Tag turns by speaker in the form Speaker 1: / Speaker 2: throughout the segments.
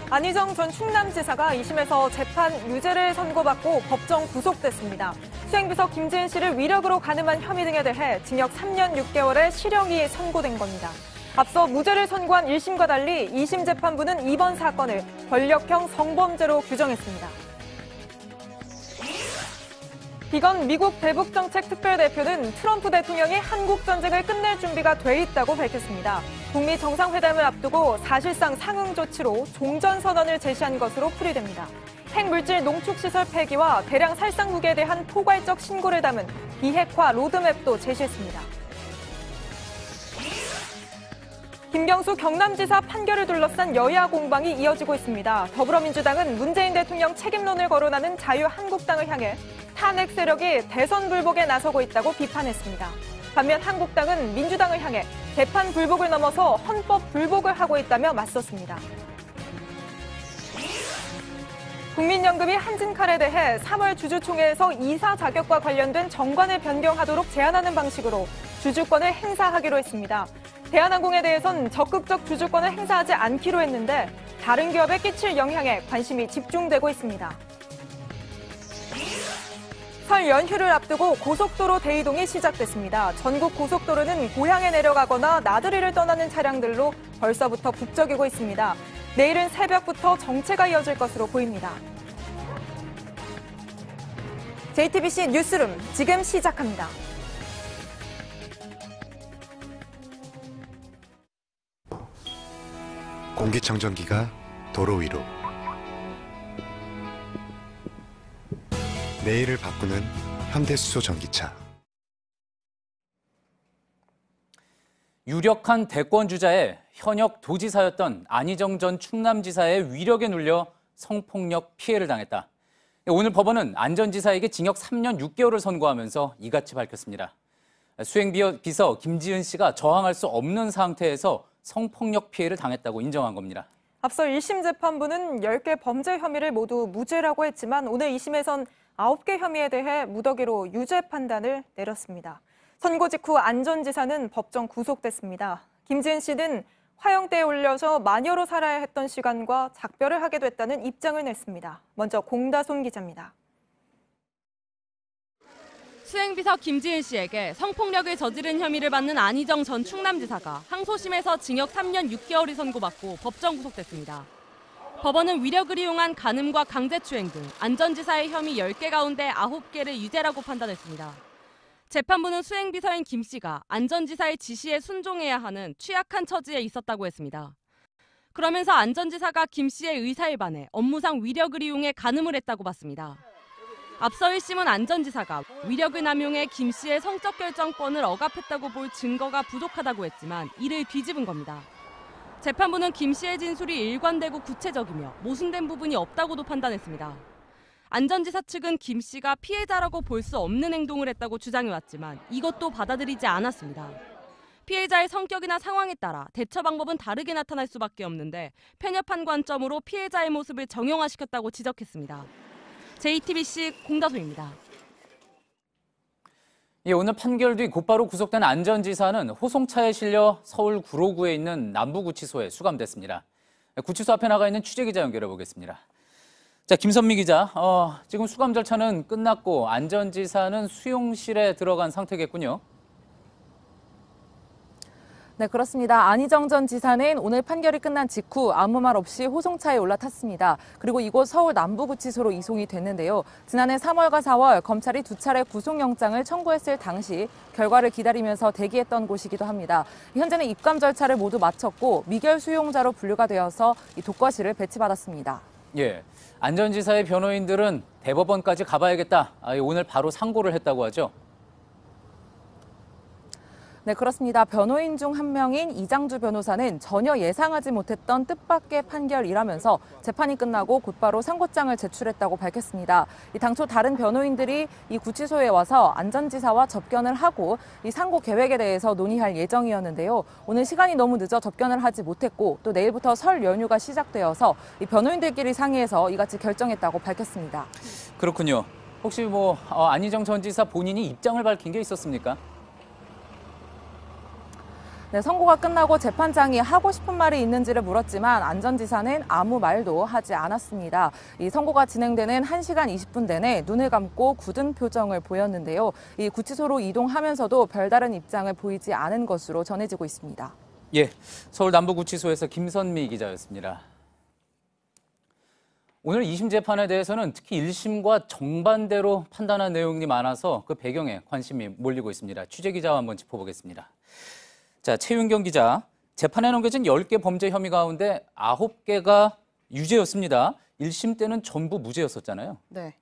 Speaker 1: 안희정 전 충남지사가 2심에서 재판 유죄를 선고받고 법정 구속됐습니다. 수행비서 김지은 씨를 위력으로 가늠한 혐의 등에 대해 징역 3년 6개월의 실형이 선고된 겁니다. 앞서 무죄를 선고한 1심과 달리 2심 재판부는 이번 사건을 권력형 성범죄로 규정했습니다. 비건 미국 대북정책특별대표는 트럼프 대통령이 한국전쟁을 끝낼 준비가 돼 있다고 밝혔습니다. 북미 정상회담을 앞두고 사실상 상응 조치로 종전선언을 제시한 것으로 풀이됩니다. 핵물질 농축시설 폐기와 대량 살상 무기에 대한 포괄적 신고를 담은 비핵화 로드맵도 제시했습니다. 김경수 경남지사 판결을 둘러싼 여야 공방이 이어지고 있습니다. 더불어민주당은 문재인 대통령 책임론을 거론하는 자유한국당을 향해 탄핵 세력이 대선 불복에 나서고 있다고 비판했습니다. 반면 한국당은 민주당을 향해 재판 불복을 넘어서 헌법 불복을 하고 있다며 맞섰습니다. 국민연금이 한진칼에 대해 3월 주주총회에서 이사 자격과 관련된 정관을 변경하도록 제안하는 방식으로 주주권을 행사하기로 했습니다. 대한항공에 대해선 적극적 주주권을 행사하지 않기로 했는데 다른 기업에 끼칠 영향에 관심이 집중되고 있습니다. 설 연휴를 앞두고 고속도로 대이동이 시작됐습니다. 전국 고속도로는 고향에 내려가거나 나들이를 떠나는 차량들로 벌써부터 북적이고 있습니다. 내일은 새벽부터 정체가 이어질 것으로 보입니다. JTBC 뉴스룸 지금 시작합니다.
Speaker 2: 공기청정기가 도로 위로. 내일을 바꾸는 현대수소 전기차.
Speaker 3: 유력한 대권주자의 현역 도지사였던 안희정 전 충남지사의 위력에 눌려 성폭력 피해를 당했다. 오늘 법원은 안 전 지사에게 징역 3년 6개월을 선고하면서 이같이 밝혔습니다. 수행비서 김지은 씨가 저항할 수 없는 상태에서 성폭력 피해를 당했다고 인정한 겁니다.
Speaker 1: 앞서 1심 재판부는 10개 범죄 혐의를 모두 무죄라고 했지만 오늘 2심에선 9개 혐의에 대해 무더기로 유죄 판단을 내렸습니다. 선고 직후 안 전 지사는 법정 구속됐습니다. 김지은 씨는 화형대에 올려서 마녀로 살아야 했던 시간과 작별을 하게 됐다는 입장을 냈습니다. 먼저 공다손 기자입니다.
Speaker 4: 수행비서 김지은 씨에게 성폭력을 저지른 혐의를 받는 안희정 전 충남지사가 항소심에서 징역 3년 6개월이 선고받고 법정 구속됐습니다. 법원은 위력을 이용한 간음과 강제추행 등 안 전 지사의 혐의 10개 가운데 9개를 유죄라고 판단했습니다. 재판부는 수행비서인 김 씨가 안 전 지사의 지시에 순종해야 하는 취약한 처지에 있었다고 했습니다. 그러면서 안 전 지사가 김 씨의 의사에 반해 업무상 위력을 이용해 간음을 했다고 봤습니다. 앞서 1심은 안 전 지사가 위력을 남용해 김 씨의 성적 결정권을 억압했다고 볼 증거가 부족하다고 했지만 이를 뒤집은 겁니다. 재판부는 김 씨의 진술이 일관되고 구체적이며 모순된 부분이 없다고도 판단했습니다. 안 전 지사 측은 김 씨가 피해자라고 볼 수 없는 행동을 했다고 주장해왔지만 이것도 받아들이지 않았습니다. 피해자의 성격이나 상황에 따라 대처 방법은 다르게 나타날 수밖에 없는데 편협한 관점으로 피해자의 모습을 정형화시켰다고 지적했습니다. JTBC 공다소입니다.
Speaker 3: 오늘 판결 뒤 곧바로 구속된 안 전 지사는 호송차에 실려 서울 구로구에 있는 남부구치소에 수감됐습니다. 구치소 앞에 나가 있는 취재기자 연결해 보겠습니다. 자, 김선미 기자, 지금 수감 절차는 끝났고 안 전 지사는 수용실에 들어간 상태겠군요.
Speaker 5: 네, 그렇습니다. 안희정 전 지사는 오늘 판결이 끝난 직후 아무 말 없이 호송차에 올라탔습니다. 그리고 이곳 서울 남부구치소로 이송이 됐는데요. 지난해 3월과 4월 검찰이 2차례 구속영장을 청구했을 당시 결과를 기다리면서 대기했던 곳이기도 합니다. 현재는 입감 절차를 모두 마쳤고 미결 수용자로 분류가 되어서 이 독거실을 배치받았습니다.
Speaker 3: 예, 안 전 지사의 변호인들은 대법원까지 가봐야겠다. 오늘 바로 상고를 했다고 하죠.
Speaker 5: 네, 그렇습니다. 변호인 중 한 명인 이장주 변호사는 전혀 예상하지 못했던 뜻밖의 판결이라면서 재판이 끝나고 곧바로 상고장을 제출했다고 밝혔습니다. 당초 다른 변호인들이 이 구치소에 와서 안 전 지사와 접견을 하고 이 상고 계획에 대해서 논의할 예정이었는데요. 오늘 시간이 너무 늦어 접견을 하지 못했고 또 내일부터 설 연휴가 시작되어서 이 변호인들끼리 상의해서 이같이 결정했다고 밝혔습니다.
Speaker 3: 그렇군요. 혹시 안희정 전 지사 본인이 입장을 밝힌 게 있었습니까?
Speaker 5: 네, 선고가 끝나고 재판장이 하고 싶은 말이 있는지를 물었지만 안전지사는 아무 말도 하지 않았습니다. 이 선고가 진행되는 1시간 20분 내내 눈을 감고 굳은 표정을 보였는데요. 이 구치소로 이동하면서도 별다른 입장을 보이지 않은 것으로 전해지고 있습니다.
Speaker 3: 예, 서울 남부구치소에서 김선미 기자였습니다. 오늘 2심 재판에 대해서는 특히 1심과 정반대로 판단한 내용이 많아서 그 배경에 관심이 몰리고 있습니다. 취재 기자와 한번 짚어보겠습니다. 자, 최윤경 기자, 재판에 넘겨진 10개 범죄 혐의 가운데 9개가 유죄였습니다. 1심 때는 전부 무죄였었잖아요.
Speaker 6: 네.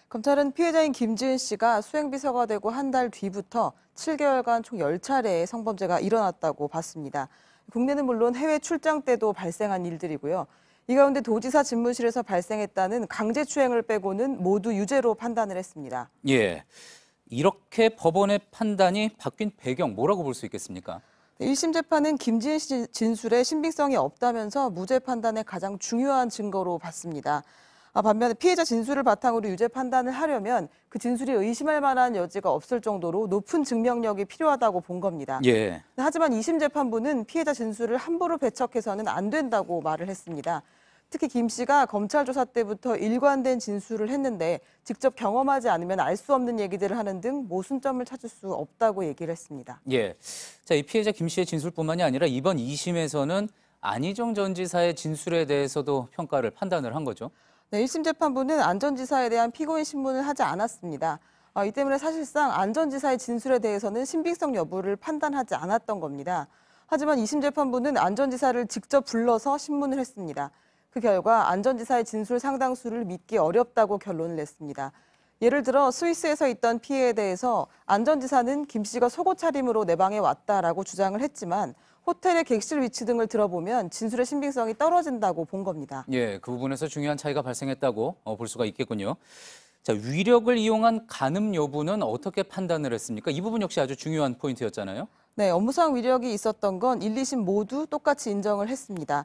Speaker 6: 검찰은 피해자인 김지은 씨가 수행비서가 되고 한 달 뒤부터 7개월간 총 10차례의 성범죄가 일어났다고 봤습니다. 국내는 물론 해외 출장 때도 발생한 일들이고요. 이 가운데 도지사 집무실에서 발생했다는 강제추행을 빼고는 모두 유죄로 판단을 했습니다.
Speaker 3: 예, 이렇게 법원의 판단이 바뀐 배경 뭐라고 볼 수 있겠습니까?
Speaker 6: 1심 재판은 김지은 씨 진술에 신빙성이 없다면서 무죄 판단의 가장 중요한 증거로 봤습니다. 반면에 피해자 진술을 바탕으로 유죄 판단을 하려면 그 진술이 의심할 만한 여지가 없을 정도로 높은 증명력이 필요하다고 본 겁니다.
Speaker 3: 예.
Speaker 6: 하지만 2심 재판부는 피해자 진술을 함부로 배척해서는 안 된다고 말을 했습니다. 특히 김 씨가 검찰 조사 때부터 일관된 진술을 했는데 직접 경험하지 않으면 알 수 없는 얘기들을 하는 등 모순점을 찾을 수 없다고 얘기를 했습니다.
Speaker 3: 예. 자, 이 피해자 김 씨의 진술뿐만이 아니라 이번 2심에서는 안희정 전 지사의 진술에 대해서도 평가를 판단을 한 거죠.
Speaker 6: 네, 1심 재판부는 안 전 지사에 대한 피고인 신문을 하지 않았습니다. 이 때문에 사실상 안 전 지사의 진술에 대해서는 신빙성 여부를 판단하지 않았던 겁니다. 하지만 2심 재판부는 안 전 지사를 직접 불러서 신문을 했습니다. 그 결과 안 전 지사의 진술 상당수를 믿기 어렵다고 결론을 냈습니다. 예를 들어 스위스에서 있던 피해에 대해서 안 전 지사는 김 씨가 속옷 차림으로 내 방에 왔다라고 주장을 했지만 호텔의 객실 위치 등을 들어보면 진술의 신빙성이 떨어진다고 본 겁니다.
Speaker 3: 예, 그 부분에서 중요한 차이가 발생했다고 볼 수가 있겠군요. 자, 위력을 이용한 간음 여부는 어떻게 판단을 했습니까? 이 부분 역시 아주 중요한 포인트였잖아요.
Speaker 6: 네, 업무상 위력이 있었던 건 1, 2심 모두 똑같이 인정을 했습니다.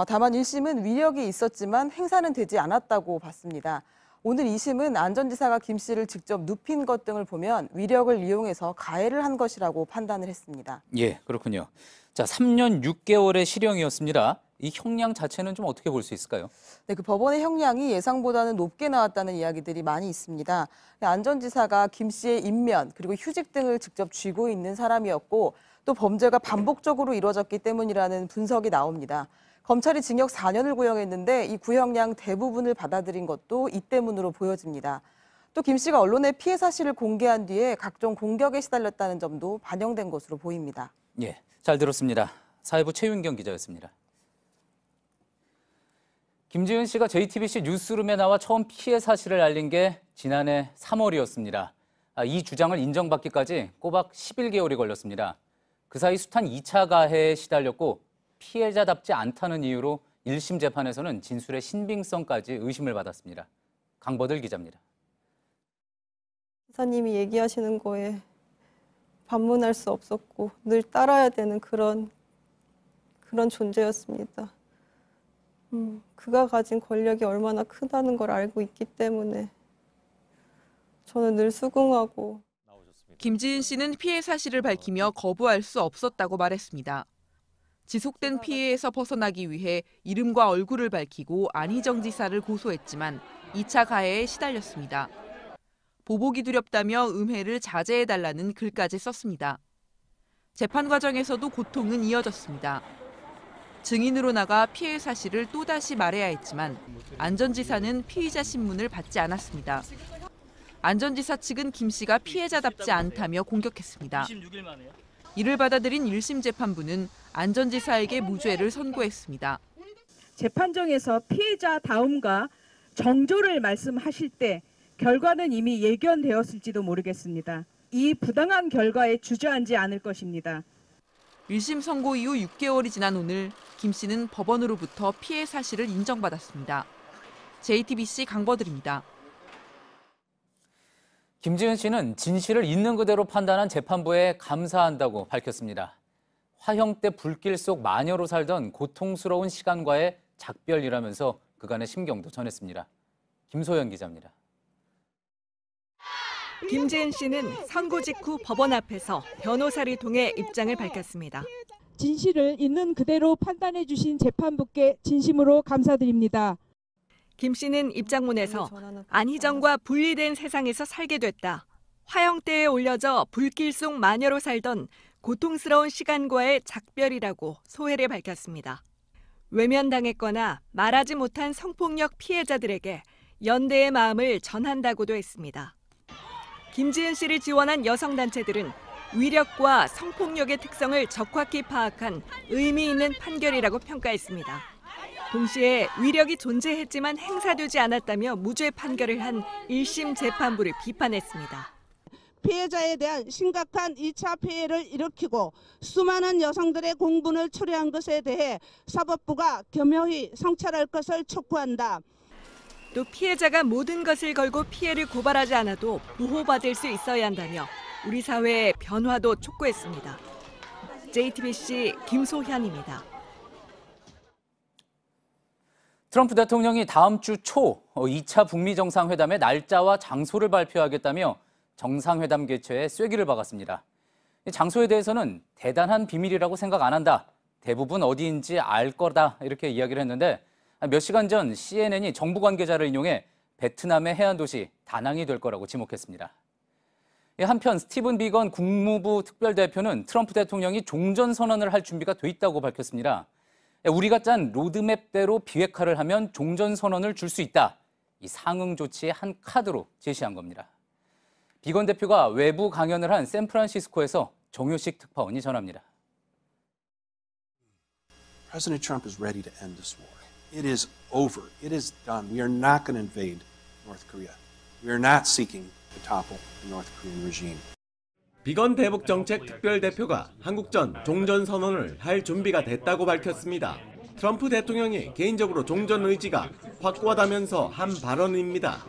Speaker 6: 다만 1심은 위력이 있었지만 행사는 되지 않았다고 봤습니다. 오늘 2심은 안 전 지사가 김 씨를 직접 눕힌 것 등을 보면 위력을 이용해서 가해를 한 것이라고 판단을 했습니다.
Speaker 3: 예, 그렇군요. 자, 3년 6개월의 실형이었습니다. 이 형량 자체는 좀 어떻게 볼 수 있을까요?
Speaker 6: 네, 그 법원의 형량이 예상보다는 높게 나왔다는 이야기들이 많이 있습니다. 안 전 지사가 김 씨의 인면 그리고 휴직 등을 직접 쥐고 있는 사람이었고 또 범죄가 반복적으로 이루어졌기 때문이라는 분석이 나옵니다. 검찰이 징역 4년을 구형했는데 이 구형량 대부분을 받아들인 것도 이 때문으로 보여집니다. 또 김 씨가 언론에 피해 사실을 공개한 뒤에 각종 공격에 시달렸다는 점도 반영된 것으로 보입니다.
Speaker 3: 예, 잘 들었습니다. 사회부 최윤경 기자였습니다. 김지은 씨가 JTBC 뉴스룸에 나와 처음 피해 사실을 알린 게 지난해 3월이었습니다. 이 주장을 인정받기까지 꼬박 11개월이 걸렸습니다. 그 사이 숱한 2차 가해에 시달렸고 피해자답지 않다는 이유로 1심 재판에서는 진술의 신빙성까지 의심을 받았습니다. 강버들 기자입니다.
Speaker 7: 기사님이 얘기하시는 거에 반문할 수 없었고 늘 따라야 되는 그런 존재였습니다. 그가 가진 권력이 얼마나 크다는 걸 알고 있기 때문에 저는 늘 수긍하고.
Speaker 8: 김지은 씨는 피해 사실을 밝히며 거부할 수 없었다고 말했습니다. 지속된 피해에서 벗어나기 위해 이름과 얼굴을 밝히고 안희정 지사를 고소했지만 2차 가해에 시달렸습니다. 보복이 두렵다며 음해를 자제해달라는 글까지 썼습니다. 재판 과정에서도 고통은 이어졌습니다. 증인으로 나가 피해 사실을 또다시 말해야 했지만 안 전 지사는 피의자 신문을 받지 않았습니다. 안 전 지사 측은 김 씨가 피해자답지 않다며 공격했습니다. 이를 받아들인 1심 재판부는 안 전 지사에게 무죄를 선고했습니다.
Speaker 9: 재판정에서 피해자다움과 정조를 말씀하실 때 결과는 이미 예견되었을지도 모르겠습니다. 이 부당한 결과에 주저앉지 않을 것입니다.
Speaker 8: 1심 선고 이후 6개월이 지난 오늘 김 씨는 법원으로부터 피해 사실을 인정받았습니다. JTBC 강버들입니다.
Speaker 3: 김지은 씨는 진실을 있는 그대로 판단한 재판부에 감사한다고 밝혔습니다. 화형 때 불길 속 마녀로 살던 고통스러운 시간과의 작별이라면서 그간의 심경도 전했습니다. 김소연 기자입니다.
Speaker 10: 김지은 씨는 선고 직후 법원 앞에서 변호사를 통해 입장을 밝혔습니다.
Speaker 9: 진실을 있는 그대로 판단해 주신 재판부께 진심으로 감사드립니다.
Speaker 10: 김 씨는 입장문에서 안희정과 분리된 세상에서 살게 됐다. 화형대에 올려져 불길 속 마녀로 살던 고통스러운 시간과의 작별이라고 소회를 밝혔습니다. 외면당했거나 말하지 못한 성폭력 피해자들에게 연대의 마음을 전한다고도 했습니다. 김지은 씨를 지원한 여성단체들은 위력과 성폭력의 특성을 적확히 파악한 의미 있는 판결이라고 평가했습니다. 동시에 위력이 존재했지만 행사되지 않았다며 무죄 판결을 한 1심 재판부를 비판했습니다.
Speaker 11: 피해자에 대한 심각한 2차 피해를 일으키고 수많은 여성들의 공분을 초래한 것에 대해 사법부가 겸허히 성찰할 것을 촉구한다.
Speaker 10: 또 피해자가 모든 것을 걸고 피해를 고발하지 않아도 보호받을 수 있어야 한다며 우리 사회의 변화도 촉구했습니다. JTBC 김소현입니다.
Speaker 3: 트럼프 대통령이 다음 주 초 2차 북미 정상회담의 날짜와 장소를 발표하겠다며 정상회담 개최에 쐐기를 박았습니다. 장소에 대해서는 대단한 비밀이라고 생각 안 한다. 대부분 어디인지 알 거다. 이렇게 이야기를 했는데 몇 시간 전 CNN이 정부 관계자를 인용해 베트남의 해안 도시 다낭이 될 거라고 지목했습니다. 한편 스티븐 비건 국무부 특별대표는 트럼프 대통령이 종전선언을 할 준비가 돼 있다고 밝혔습니다. 우리가 짠 로드맵대로 비핵화를 하면 종전선언을 줄 수 있다. 이 상응 조치의 한 카드로 제시한 겁니다. 비건 대표가 외부 강연을 한 샌프란시스코에서 정효식 특파원이 전합니다.
Speaker 12: President Trump is ready to end this war. It is over. It is done. We are not going to invade North Korea. We are not seeking to topple the North Korean regime.
Speaker 13: 비건 대북 정책 특별대표가 한국전 종전 선언을 할 준비가 됐다고 밝혔습니다. 트럼프 대통령이 개인적으로 종전 의지가 확고하다면서 한 발언입니다.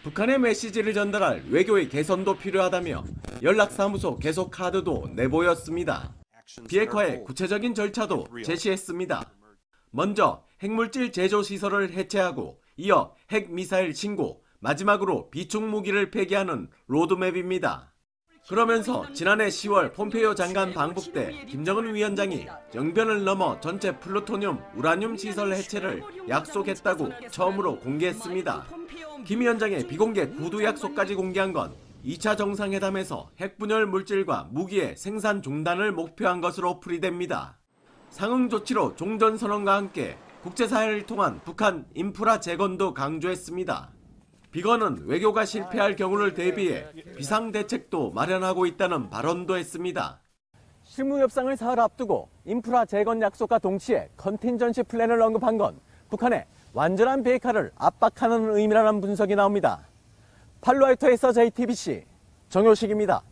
Speaker 13: 북한의 메시지를 전달할 외교의 개선도 필요하다며 연락사무소 개소 카드도 내보였습니다. 비핵화의 구체적인 절차도 제시했습니다. 먼저 핵물질 제조 시설을 해체하고 이어 핵미사일 신고, 마지막으로 비축 무기를 폐기하는 로드맵입니다. 그러면서 지난해 10월 폼페이오 장관 방북 때 김정은 위원장이 영변을 넘어 전체 플루토늄, 우라늄 시설 해체를 약속했다고 처음으로 공개했습니다. 김 위원장의 비공개 구두 약속까지 공개한 건 2차 정상회담에서 핵분열 물질과 무기의 생산 중단을 목표한 것으로 풀이됩니다. 상응 조치로 종전선언과 함께 국제사회를 통한 북한 인프라 재건도 강조했습니다. 비건은 외교가 실패할 경우를 대비해 비상대책도 마련하고 있다는 발언도 했습니다.
Speaker 14: 실무협상을 사흘 앞두고 인프라 재건 약속과 동시에 컨틴전시 플랜을 언급한 건 북한의 완전한 비핵화를 압박하는 의미라는 분석이 나옵니다. 팔로알토에서 JTBC 정효식입니다.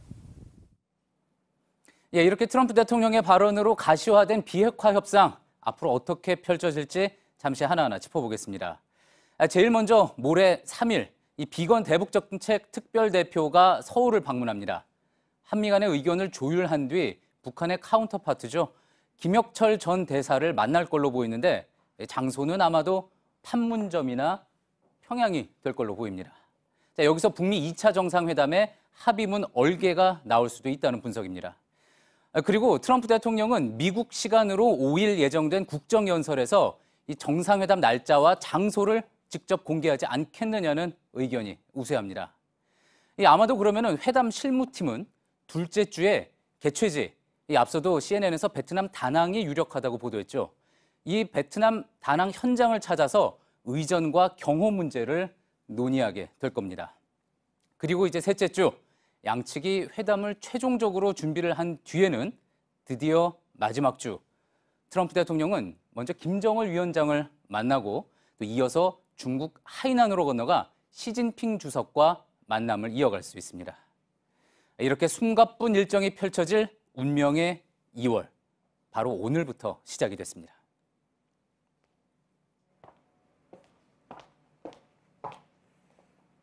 Speaker 3: 이렇게 트럼프 대통령의 발언으로 가시화된 비핵화 협상, 앞으로 어떻게 펼쳐질지 잠시 하나하나 짚어보겠습니다. 제일 먼저 모레 3일 이 비건 대북정책 특별대표가 서울을 방문합니다. 한미 간의 의견을 조율한 뒤 북한의 카운터파트죠. 김혁철 전 대사를 만날 걸로 보이는데 장소는 아마도 판문점이나 평양이 될 걸로 보입니다. 여기서 북미 2차 정상회담의 합의문 얼개가 나올 수도 있다는 분석입니다. 그리고 트럼프 대통령은 미국 시간으로 5일 예정된 국정연설에서 이 정상회담 날짜와 장소를 직접 공개하지 않겠느냐는 의견이 우세합니다. 아마도 그러면은 회담 실무팀은 둘째 주에 개최지, 앞서도 CNN에서 베트남 다낭이 유력하다고 보도했죠. 이 베트남 다낭 현장을 찾아서 의전과 경호 문제를 논의하게 될 겁니다. 그리고 이제 셋째 주, 양측이 회담을 최종적으로 준비를 한 뒤에는 드디어 마지막 주, 트럼프 대통령은 먼저 김정을 위원장을 만나고 또 이어서 중국 하이난으로 건너가 시진핑 주석과 만남을 이어갈 수 있습니다. 이렇게 숨가쁜 일정이 펼쳐질 운명의 2월, 바로 오늘부터 시작이 됐습니다.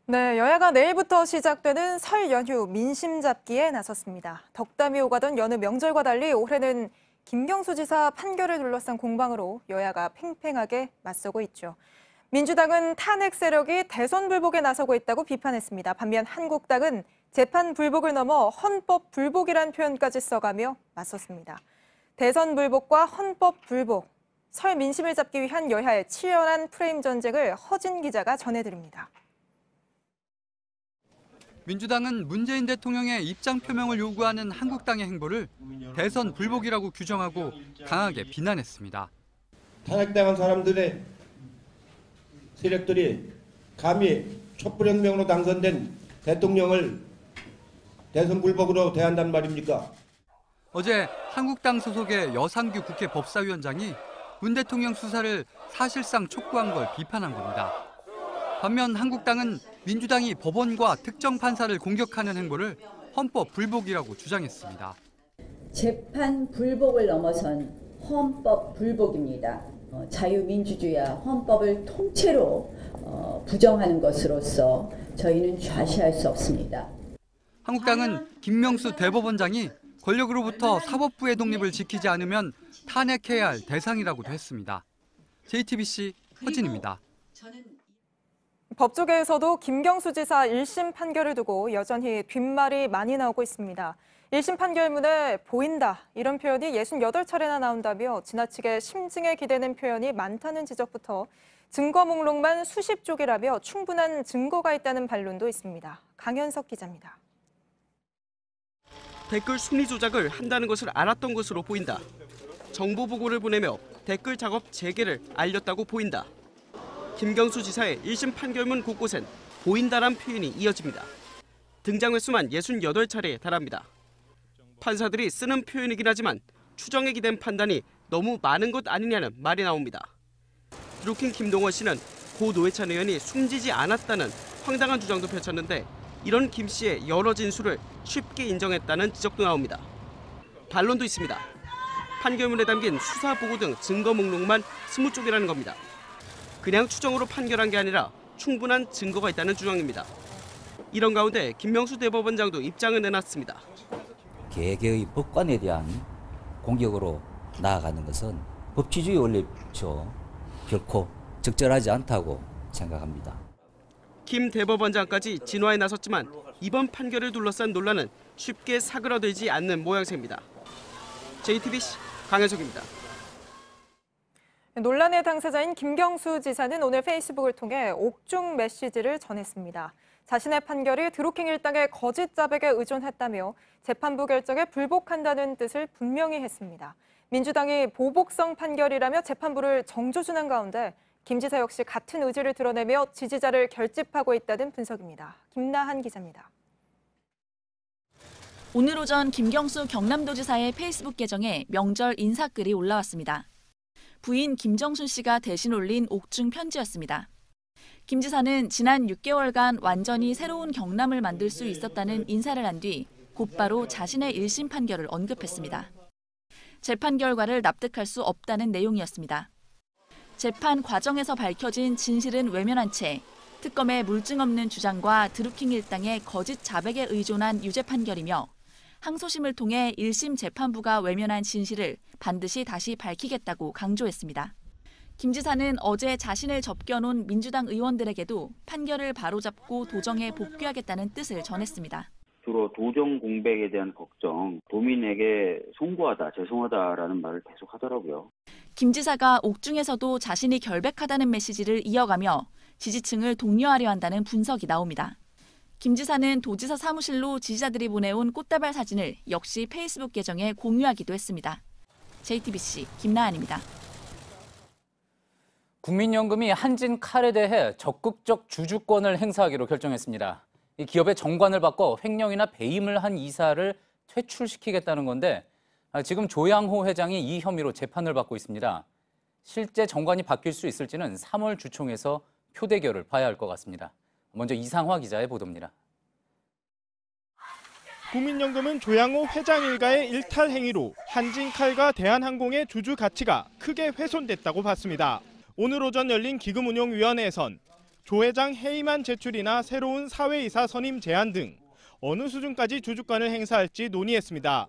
Speaker 1: 네, 여야가 내일부터 시작되는 설 연휴 민심 잡기에 나섰습니다. 덕담이 오가던 여느 명절과 달리 올해는 김경수 지사 판결을 둘러싼 공방으로 여야가 팽팽하게 맞서고 있죠. 민주당은 탄핵 세력이 대선 불복에 나서고 있다고 비판했습니다. 반면 한국당은 재판 불복을 넘어 헌법 불복이란 표현까지 써가며 맞섰습니다. 대선 불복과 헌법 불복, 설 민심을 잡기 위한 여야의 치열한 프레임 전쟁을 허진 기자가 전해드립니다.
Speaker 15: 민주당은 문재인 대통령의 입장 표명을 요구하는 한국당의 행보를 대선 불복이라고 규정하고 강하게 비난했습니다.
Speaker 16: 탄핵당한 사람들의 세력들이 감히 촛불혁명으로 당선된 대통령을 대선 불복으로 대한단 말입니까?
Speaker 15: 어제 한국당 소속의 여상규 국회 법사위원장이 문 대통령 수사를 사실상 촉구한 걸 비판한 겁니다. 반면 한국당은 민주당이 법원과 특정 판사를 공격하는 행보를 헌법 불복이라고 주장했습니다.
Speaker 17: 재판 불복을 넘어선 헌법 불복입니다. 자유민주주의와 헌법을 통째로 부정하는 것으로서 저희는 좌시할 수 없습니다.
Speaker 15: 한국당은 김명수 대법원장이 권력으로부터 사법부의 독립을 지키지 않으면 탄핵해야 할 대상이라고도 했습니다. JTBC 허진입니다.
Speaker 1: 법조계에서도 김경수 지사 1심 판결을 두고 여전히 뒷말이 많이 나오고 있습니다. 1심 판결문에 보인다 이런 표현이 68차례나 나온다며 지나치게 심증에 기대는 표현이 많다는 지적부터 증거 목록만 수십 쪽이라며 충분한 증거가 있다는 반론도 있습니다. 강현석 기자입니다.
Speaker 18: 댓글 심리 조작을 한다는 것을 알았던 것으로 보인다. 정보 보고를 보내며 댓글 작업 재개를 알렸다고 보인다. 김경수 지사의 1심 판결문 곳곳엔 보인다란 표현이 이어집니다. 등장 횟수만 68차례에 달합니다. 판사들이 쓰는 표현이긴 하지만 추정에 기댄 판단이 너무 많은 것 아니냐는 말이 나옵니다. 드루킹 김동원 씨는 고 노회찬 의원이 숨지지 않았다는 황당한 주장도 펼쳤는데 이런 김 씨의 여러 진술을 쉽게 인정했다는 지적도 나옵니다. 반론도 있습니다. 판결문에 담긴 수사 보고 등 증거 목록만 20쪽이라는 겁니다. 그냥 추정으로 판결한 게 아니라 충분한 증거가 있다는 주장입니다. 이런 가운데 김명수 대법원장도 입장을 내놨습니다.
Speaker 19: 개개의 법관에 대한 공격으로 나아가는 것은 법치주의 원리죠. 결코 적절하지 않다고 생각합니다.
Speaker 18: 김 대법원장까지 진화에 나섰지만 이번 판결을 둘러싼 논란은 쉽게 사그라들지 않는 모양새입니다. JTBC 강현석입니다.
Speaker 1: 논란의 당사자인 김경수 지사는 오늘 페이스북을 통해 옥중 메시지를 전했습니다. 자신의 판결이 드루킹 일당의 거짓 자백에 의존했다며 재판부 결정에 불복한다는 뜻을 분명히 했습니다. 민주당이 보복성 판결이라며 재판부를 정조준한 가운데 김 지사 역시 같은 의지를 드러내며 지지자를 결집하고 있다는 분석입니다. 김나한 기자입니다.
Speaker 20: 오늘 오전 김경수 경남도지사의 페이스북 계정에 명절 인사글이 올라왔습니다. 부인 김정순 씨가 대신 올린 옥중 편지였습니다. 김 지사는 지난 6개월간 완전히 새로운 경남을 만들 수 있었다는 인사를 한 뒤 곧바로 자신의 1심 판결을 언급했습니다. 재판 결과를 납득할 수 없다는 내용이었습니다. 재판 과정에서 밝혀진 진실은 외면한 채 특검의 물증 없는 주장과 드루킹 일당의 거짓 자백에 의존한 유죄 판결이며 항소심을 통해 1심 재판부가 외면한 진실을 반드시 다시 밝히겠다고 강조했습니다. 김 지사는 어제 자신을 접견온 민주당 의원들에게도 판결을 바로잡고 도정에 복귀하겠다는 뜻을 전했습니다.
Speaker 21: 주로 도정 공백에 대한 걱정, 도민에게 송구하다, 죄송하다라는 말을 계속 하더라고요.
Speaker 20: 김 지사가 옥중에서도 자신이 결백하다는 메시지를 이어가며 지지층을 독려하려 한다는 분석이 나옵니다. 김 지사는 도지사 사무실로 지지자들이 보내온 꽃다발 사진을 역시 페이스북 계정에 공유하기도 했습니다. JTBC 김나한입니다.
Speaker 3: 국민연금이 한진칼에 대해 적극적 주주권을 행사하기로 결정했습니다. 이 기업의 정관을 바꿔 횡령이나 배임을 한 이사를 퇴출시키겠다는 건데 지금 조양호 회장이 이 혐의로 재판을 받고 있습니다. 실제 정관이 바뀔 수 있을지는 3월 주총에서 표대결을 봐야 할 것 같습니다. 먼저 이상화 기자의 보도입니다.
Speaker 22: 국민연금은 조양호 회장 일가의 일탈 행위로 한진칼과 대한항공의 주주 가치가 크게 훼손됐다고 봤습니다. 오늘 오전 열린 기금운용위원회에선 조 회장 해임안 제출이나 새로운 사회이사 선임 제안 등 어느 수준까지 주주권을 행사할지 논의했습니다.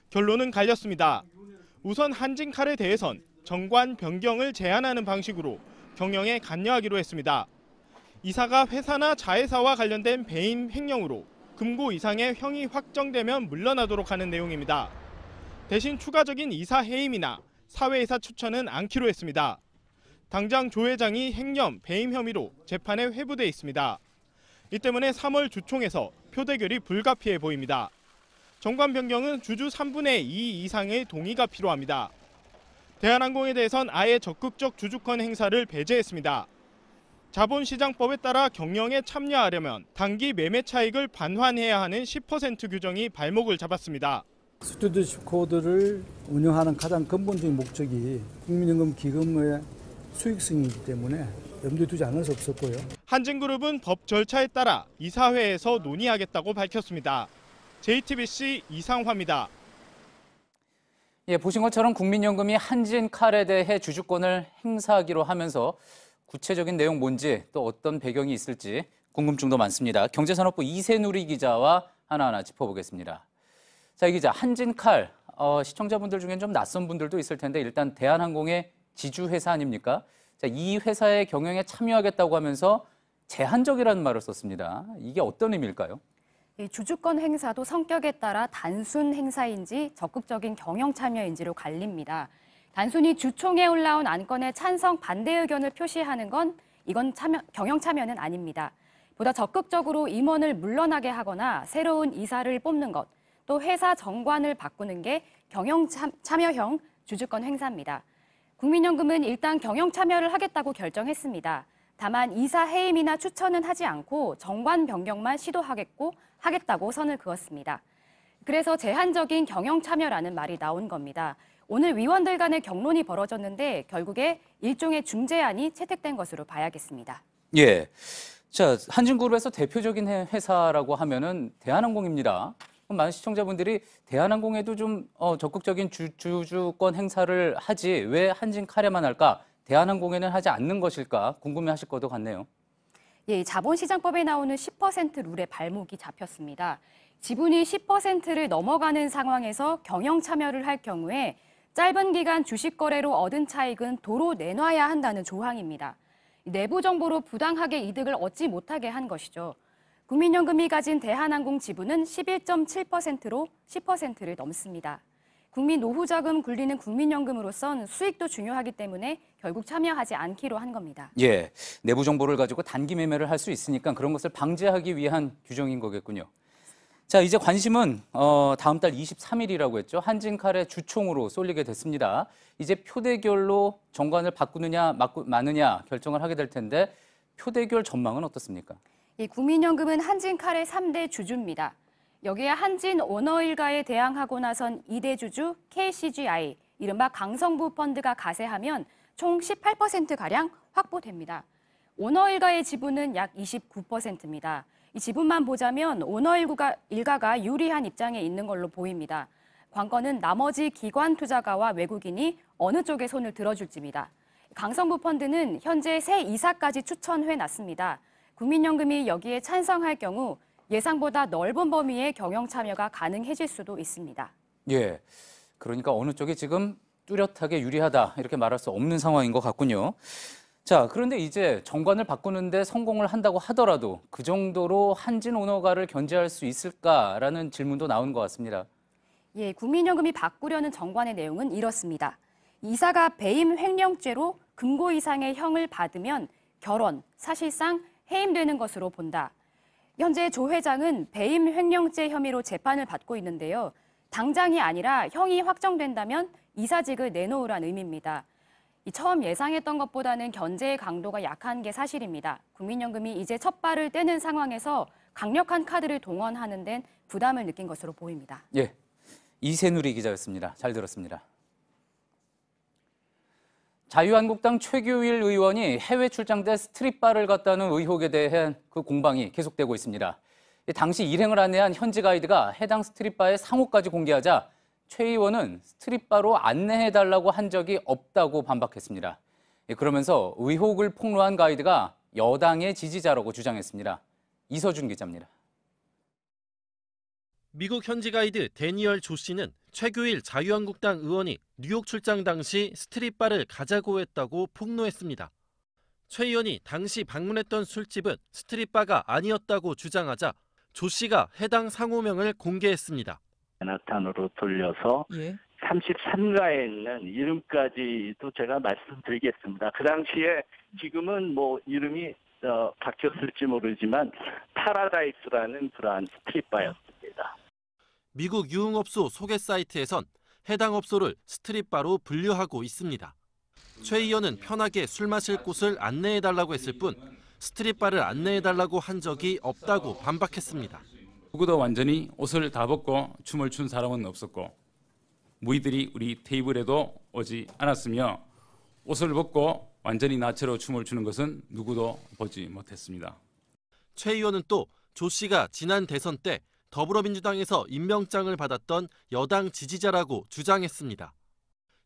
Speaker 22: 결론은 갈렸습니다. 우선 한진칼에 대해선 정관 변경을 제한하는 방식으로 경영에 관여하기로 했습니다. 이사가 회사나 자회사와 관련된 배임 횡령으로 금고 이상의 형이 확정되면 물러나도록 하는 내용입니다. 대신 추가적인 이사 해임이나 사회이사 추천은 않기로 했습니다. 당장 조 회장이 횡령, 배임 혐의로 재판에 회부돼 있습니다. 이 때문에 3월 주총에서 표대결이 불가피해 보입니다. 정관 변경은 주주 3분의 2 이상의 동의가 필요합니다. 대한항공에 대해선 아예 적극적 주주권 행사를 배제했습니다. 자본시장법에 따라 경영에 참여하려면 단기 매매 차익을 반환해야 하는 10% 규정이 발목을 잡았습니다.
Speaker 2: 스튜어드십 코드를 운영하는 가장 근본적인 목적이 국민연금 기금의 수익성이기 때문에 염두에 두지 않을 수 없었고요.
Speaker 22: 한진그룹은 법 절차에 따라 이사회에서 논의하겠다고 밝혔습니다. JTBC 이상화입니다.
Speaker 3: 예, 보신 것처럼 국민연금이 한진칼에 대해 주주권을 행사하기로 하면서 구체적인 내용 뭔지 또 어떤 배경이 있을지 궁금증도 많습니다. 경제산업부 이세누리 기자와 하나하나 짚어보겠습니다. 자, 이 기자, 한진칼, 시청자분들 중엔 좀 낯선 분들도 있을 텐데 일단 대한항공의 지주회사 아닙니까? 자, 이 회사의 경영에 참여하겠다고 하면서 제한적이라는 말을 썼습니다. 이게 어떤 의미일까요?
Speaker 4: 이 주주권 행사도 성격에 따라 단순 행사인지 적극적인 경영 참여인지로 갈립니다. 단순히 주총에 올라온 안건에 찬성 반대 의견을 표시하는 건 이건 경영 참여는 아닙니다. 보다 적극적으로 임원을 물러나게 하거나 새로운 이사를 뽑는 것, 또 회사 정관을 바꾸는 게 경영 참여형 주주권 행사입니다. 국민연금은 일단 경영 참여를 하겠다고 결정했습니다. 다만 이사 해임이나 추천은 하지 않고 정관 변경만 하겠다고 선을 그었습니다. 그래서 제한적인 경영 참여라는 말이 나온 겁니다. 오늘 위원들 간의 격론이 벌어졌는데 결국에 일종의 중재안이 채택된 것으로 봐야겠습니다.
Speaker 3: 예, 자, 한진그룹에서 대표적인 회사라고 하면은 대한항공입니다. 그럼 많은 시청자분들이 대한항공에도 좀 적극적인 주주권 행사를 하지 왜 한진칼에만 할까? 대한항공에는 하지 않는 것일까? 궁금해하실 것도 같네요.
Speaker 4: 예, 자본시장법에 나오는 10% 룰에 발목이 잡혔습니다. 지분이 10%를 넘어가는 상황에서 경영 참여를 할 경우에 짧은 기간 주식 거래로 얻은 차익은 도로 내놔야 한다는 조항입니다. 내부 정보로 부당하게 이득을 얻지 못하게 한 것이죠. 국민연금이 가진 대한항공 지분은 11.7%로 10%를 넘습니다. 국민 노후자금 굴리는 국민연금으로선 수익도 중요하기 때문에 결국 참여하지 않기로 한 겁니다.
Speaker 3: 예, 내부 정보를 가지고 단기 매매를 할 수 있으니까 그런 것을 방지하기 위한 규정인 거겠군요. 자, 이제 관심은 다음 달 23일이라고 했죠. 한진칼의 주총으로 쏠리게 됐습니다. 이제 표대결로 정관을 바꾸느냐 마느냐 결정을 하게 될 텐데 표대결 전망은 어떻습니까?
Speaker 4: 이 국민연금은 한진칼의 3대 주주입니다. 여기에 한진 오너일가에 대항하고 나선 2대 주주 KCGI, 이른바 강성부 펀드가 가세하면 총 18%가량 확보됩니다. 오너일가의 지분은 약 29%입니다. 이 지분만 보자면 오너일가가 유리한 입장에 있는 걸로 보입니다. 관건은 나머지 기관 투자가와 외국인이 어느 쪽에 손을 들어줄지입니다. 강성부 펀드는 현재 새 이사까지 추천해놨습니다. 국민연금이 여기에 찬성할 경우 예상보다 넓은 범위의 경영 참여가 가능해질 수도 있습니다.
Speaker 3: 예, 그러니까 어느 쪽이 지금 뚜렷하게 유리하다 이렇게 말할 수 없는 상황인 것 같군요. 자, 그런데 이제 정관을 바꾸는데 성공을 한다고 하더라도 그 정도로 한진 오너가를 견제할 수 있을까라는 질문도 나온 것 같습니다.
Speaker 4: 예, 국민연금이 바꾸려는 정관의 내용은 이렇습니다. 이사가 배임 횡령죄로 금고 이상의 형을 받으면 결원, 사실상 해임되는 것으로 본다. 현재 조 회장은 배임 횡령죄 혐의로 재판을 받고 있는데요. 당장이 아니라 형이 확정된다면 이사직을 내놓으란 의미입니다. 처음 예상했던 것보다는 견제의 강도가 약한 게 사실입니다. 국민연금이 이제 첫 발을 떼는 상황에서 강력한 카드를 동원하는 데는 부담을 느낀 것으로 보입니다.
Speaker 3: 예, 이세누리 기자였습니다. 잘 들었습니다. 자유한국당 최규일 의원이 해외 출장돼 스트릿바를 갔다는 의혹에 대한 그 공방이 계속되고 있습니다. 당시 일행을 안내한 현지 가이드가 해당 스트릿바의 상호까지 공개하자 최 의원은 스트릿바로 안내해달라고 한 적이 없다고 반박했습니다. 그러면서 의혹을 폭로한 가이드가 여당의 지지자라고 주장했습니다. 이서준 기자입니다.
Speaker 23: 미국 현지 가이드 데니얼 조 씨는 최규일 자유한국당 의원이 뉴욕 출장 당시 스트릿바를 가자고 했다고 폭로했습니다. 최 의원이 당시 방문했던 술집은 스트릿바가 아니었다고 주장하자 조 씨가 해당 상호명을 공개했습니다.
Speaker 24: 맨하탄으로 돌려서
Speaker 5: 33가에 있는 이름까지도 제가 말씀드리겠습니다. 그 당시에 지금은 뭐 이름이 바뀌었을지 모르지만 파라다이스라는 그러한 스트릿바였습니다.
Speaker 23: 미국 유흥업소 소개 사이트에선 해당 업소를 스트릿바로 분류하고 있습니다. 최 의원은 편하게 술 마실 곳을 안내해달라고 했을 뿐 스트릿바를 안내해달라고 한 적이 없다고 반박했습니다.
Speaker 6: 누구도 완전히 옷을 다 벗고 춤을 춘 사람은 없었고 무의들이 우리 테이블에도 오지 않았으며 옷을 벗고 완전히 나체로 춤을 추는 것은 누구도 보지 못했습니다.
Speaker 23: 최 의원은 또 조 씨가 지난 대선 때 더불어민주당에서 임명장을 받았던 여당 지지자라고 주장했습니다.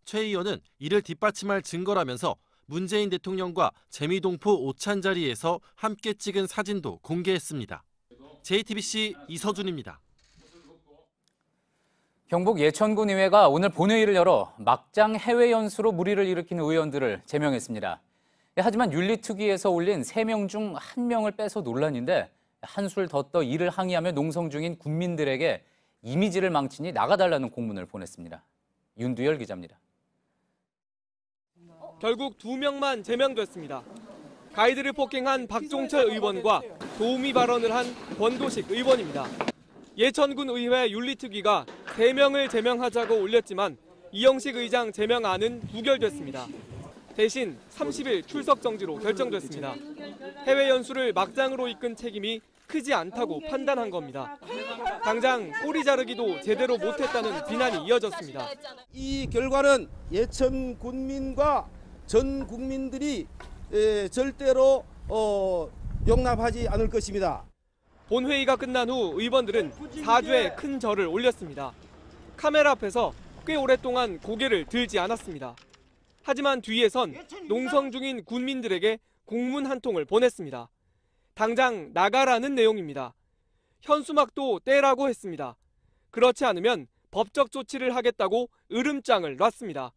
Speaker 23: 최 의원은 이를 뒷받침할 증거라면서 문재인 대통령과 재미동포 오찬 자리에서 함께 찍은 사진도 공개했습니다. JTBC 이서준입니다.
Speaker 3: 경북 예천군의회가 오늘 본회의를 열어 막장 해외 연수로 물의를 일으킨 의원들을 제명했습니다. 하지만 윤리특위에서 올린 3명 중 1명을 빼서 논란인데 한술 더 떠 이를 항의하며 농성 중인 군민들에게 이미지를 망치니 나가달라는 공문을 보냈습니다. 윤두열 기자입니다.
Speaker 7: 결국 2명만 제명됐습니다. 가이드를 폭행한 박종철 의원과 도우미 발언을 한 권도식 의원입니다. 예천군 의회 윤리특위가 3명을 제명하자고 올렸지만 이영식 의장 제명안은 부결됐습니다. 대신 30일 출석 정지로 결정됐습니다. 해외 연수를 막장으로 이끈 책임이 크지 않다고 판단한 겁니다. 당장 꼬리 자르기도 제대로 못했다는 비난이 이어졌습니다.
Speaker 24: 이 결과는 예천 군민과 전 국민들이 절대로 용납하지 않을 것입니다.
Speaker 7: 본회의가 끝난 후 의원들은 사죄의 큰 절을 올렸습니다. 카메라 앞에서 꽤 오랫동안 고개를 들지 않았습니다. 하지만 뒤에선 농성 중인 군민들에게 공문 한 통을 보냈습니다. 당장 나가라는 내용입니다. 현수막도 떼라고 했습니다. 그렇지 않으면 법적 조치를 하겠다고 으름장을 놨습니다.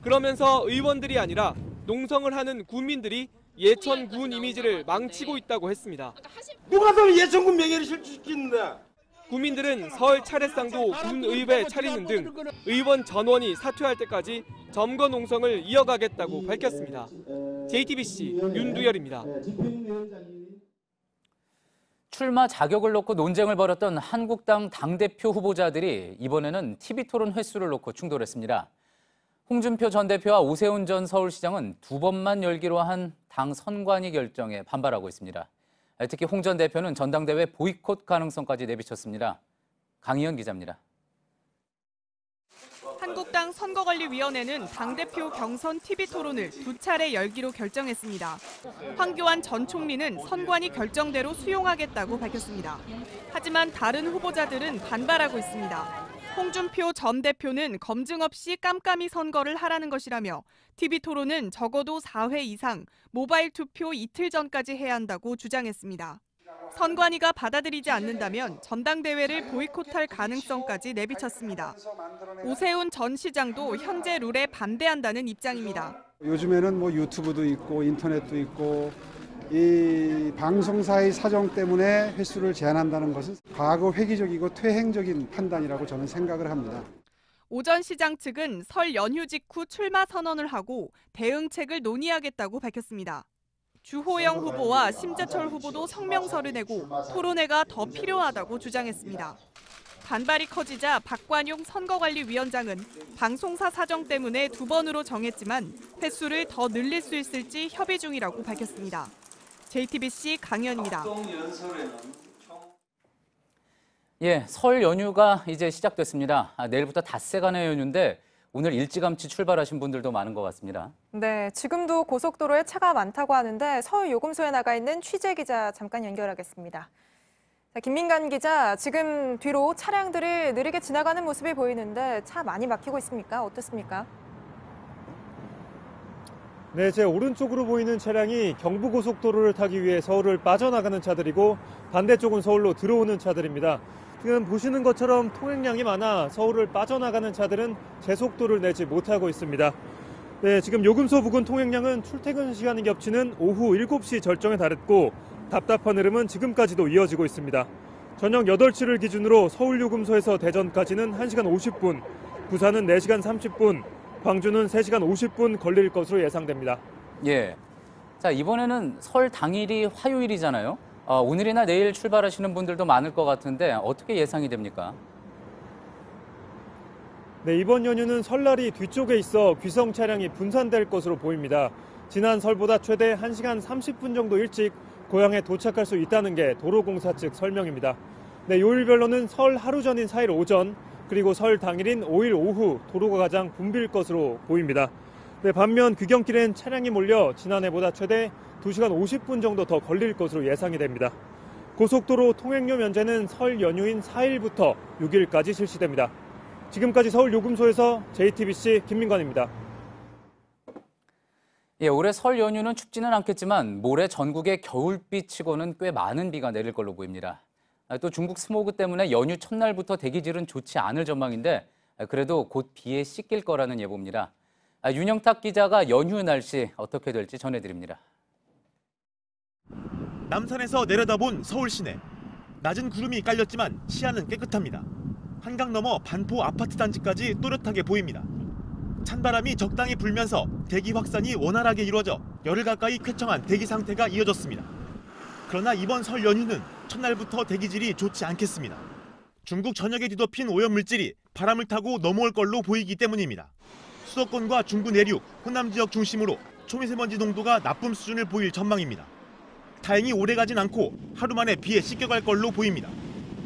Speaker 7: 그러면서 의원들이 아니라 농성을 하는 군민들이 예천군 이미지를 망치고 있다고 했습니다.
Speaker 24: 누가 더 예천군 명예를 실추시키는데?
Speaker 7: 국민들은 설 차례상도 군의회 차리는 등 의원 전원이 사퇴할 때까지 점거 농성을 이어가겠다고 밝혔습니다. JTBC 윤두열입니다.
Speaker 3: 출마 자격을 놓고 논쟁을 벌였던 한국당 당대표 후보자들이 이번에는 TV토론 횟수를 놓고 충돌했습니다. 홍준표 전 대표와 오세훈 전 서울시장은 2번만 열기로 한 당 선관위 결정에 반발하고 있습니다. 특히 홍 전 대표는 전당대회 보이콧 가능성까지 내비쳤습니다. 강희연 기자입니다.
Speaker 25: 한국당 선거관리위원회는 당대표 경선 TV토론을 2차례 열기로 결정했습니다. 황교안 전 총리는 선관위 결정대로 수용하겠다고 밝혔습니다. 하지만 다른 후보자들은 반발하고 있습니다. 홍준표 전 대표는 검증 없이 깜깜이 선거를 하라는 것이라며 TV토론은 적어도 4회 이상 모바일 투표 이틀 전까지 해야 한다고 주장했습니다. 선관위가 받아들이지 않는다면 전당대회를 보이콧할 가능성까지 내비쳤습니다. 오세훈 전 시장도 현재 룰에 반대한다는 입장입니다.
Speaker 26: 요즘에는 뭐 유튜브도 있고 인터넷도 있고 이 방송사의 사정 때문에 횟수를 제한한다는 것은 과거 회기적이고 퇴행적인 판단이라고 저는 생각을 합니다.
Speaker 25: 오 전 시장 측은 설 연휴 직후 출마 선언을 하고 대응책을 논의하겠다고 밝혔습니다. 주호영 후보와 심재철 후보도 성명서를 내고 토론회가 더 필요하다고 주장했습니다. 반발이 커지자 박관용 선거관리위원장은 방송사 사정 때문에 2번으로 정했지만 횟수를 더 늘릴 수 있을지 협의 중이라고 밝혔습니다. JTBC 강현입니다.
Speaker 3: 예, 설 연휴가 이제 시작됐습니다. 내일부터 닷새간의 연휴인데 오늘 일찌감치 출발하신 분들도 많은 것 같습니다.
Speaker 1: 네, 지금도 고속도로에 차가 많다고 하는데 서울 요금소에 나가 있는 취재 기자 잠깐 연결하겠습니다. 자, 김민관 기자, 지금 뒤로 차량들이 느리게 지나가는 모습이 보이는데 차 많이 막히고 있습니까? 어떻습니까?
Speaker 27: 네, 제 오른쪽으로 보이는 차량이 경부고속도로를 타기 위해 서울을 빠져나가는 차들이고 반대쪽은 서울로 들어오는 차들입니다. 지금 보시는 것처럼 통행량이 많아 서울을 빠져나가는 차들은 제속도를 내지 못하고 있습니다. 네, 지금 요금소 부근 통행량은 출퇴근 시간이 겹치는 오후 7시 절정에 달했고 답답한 흐름은 지금까지도 이어지고 있습니다. 저녁 8시를 기준으로 서울 요금소에서 대전까지는 1시간 50분, 부산은 4시간 30분, 광주는 3시간 50분 걸릴 것으로 예상됩니다.
Speaker 3: 예. 자, 이번에는 설 당일이 화요일이잖아요. 오늘이나 내일 출발하시는 분들도 많을 것 같은데 어떻게 예상이 됩니까?
Speaker 27: 네, 이번 연휴는 설날이 뒤쪽에 있어 귀성 차량이 분산될 것으로 보입니다. 지난 설보다 최대 1시간 30분 정도 일찍 고향에 도착할 수 있다는 게 도로공사 측 설명입니다. 네, 요일별로는 설 하루 전인 4일 오전, 그리고 설 당일인 5일 오후 도로가 가장 붐빌 것으로 보입니다. 네, 반면 귀경길엔 차량이 몰려 지난해보다 최대 2시간 50분 정도 더 걸릴 것으로 예상이 됩니다. 고속도로 통행료 면제는 설 연휴인 4일부터 6일까지 실시됩니다. 지금까지 서울 요금소에서 JTBC 김민관입니다.
Speaker 3: 예, 올해 설 연휴는 춥지는 않겠지만 모레 전국에 겨울비치고는 꽤 많은 비가 내릴 걸로 보입니다. 또 중국 스모그 때문에 연휴 첫날부터 대기질은 좋지 않을 전망인데 그래도 곧 비에 씻길 거라는 예보입니다. 윤영탁 기자가 연휴 날씨 어떻게 될지 전해드립니다.
Speaker 8: 남산에서 내려다본 서울 시내. 낮은 구름이 깔렸지만 시야는 깨끗합니다. 한강 너머 반포 아파트 단지까지 또렷하게 보입니다. 찬바람이 적당히 불면서 대기 확산이 원활하게 이루어져 열흘 가까이 쾌청한 대기 상태가 이어졌습니다. 그러나 이번 설 연휴는 첫날부터 대기질이 좋지 않겠습니다. 중국 전역에 뒤덮인 오염물질이 바람을 타고 넘어올 걸로 보이기 때문입니다. 수도권과 중부 내륙, 호남 지역 중심으로 초미세먼지 농도가 나쁨 수준을 보일 전망입니다. 다행히 오래가진 않고 하루 만에 비에 씻겨갈 걸로 보입니다.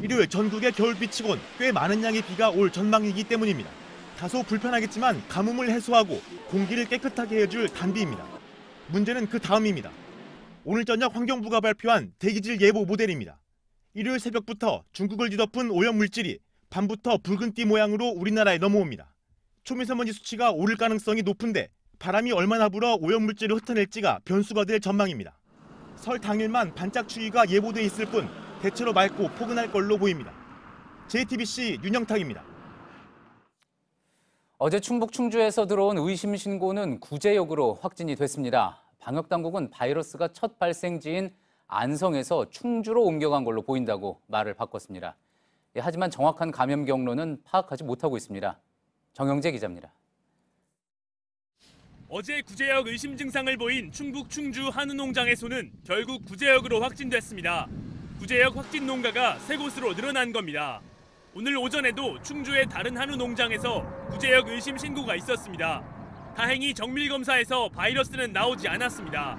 Speaker 8: 일요일 전국에 겨울비치곤 꽤 많은 양의 비가 올 전망이기 때문입니다. 다소 불편하겠지만 가뭄을 해소하고 공기를 깨끗하게 해줄 단비입니다. 문제는 그 다음입니다. 오늘 저녁 환경부가 발표한 대기질 예보 모델입니다. 일요일 새벽부터 중국을 뒤덮은 오염물질이 밤부터 붉은 띠 모양으로 우리나라에 넘어옵니다. 초미세먼지 수치가 오를 가능성이 높은데 바람이 얼마나 불어 오염물질을 흩어낼지가 변수가 될 전망입니다. 설 당일만 반짝 추위가 예보돼 있을 뿐 대체로 맑고 포근할 걸로 보입니다. JTBC 윤영탁입니다.
Speaker 3: 어제 충북 충주에서 들어온 의심 신고는 구제역으로 확진이 됐습니다. 방역당국은 바이러스가 첫 발생지인 안성에서 충주로 옮겨간 걸로 보인다고 말을 바꿨습니다. 하지만 정확한 감염 경로는 파악하지 못하고 있습니다. 정영재 기자입니다.
Speaker 9: 어제 구제역 의심 증상을 보인 충북 충주 한우 농장에서는 결국 구제역으로 확진됐습니다. 구제역 확진 농가가 3곳으로 늘어난 겁니다. 오늘 오전에도 충주의 다른 한우 농장에서 구제역 의심 신고가 있었습니다. 다행히 정밀검사에서 바이러스는 나오지 않았습니다.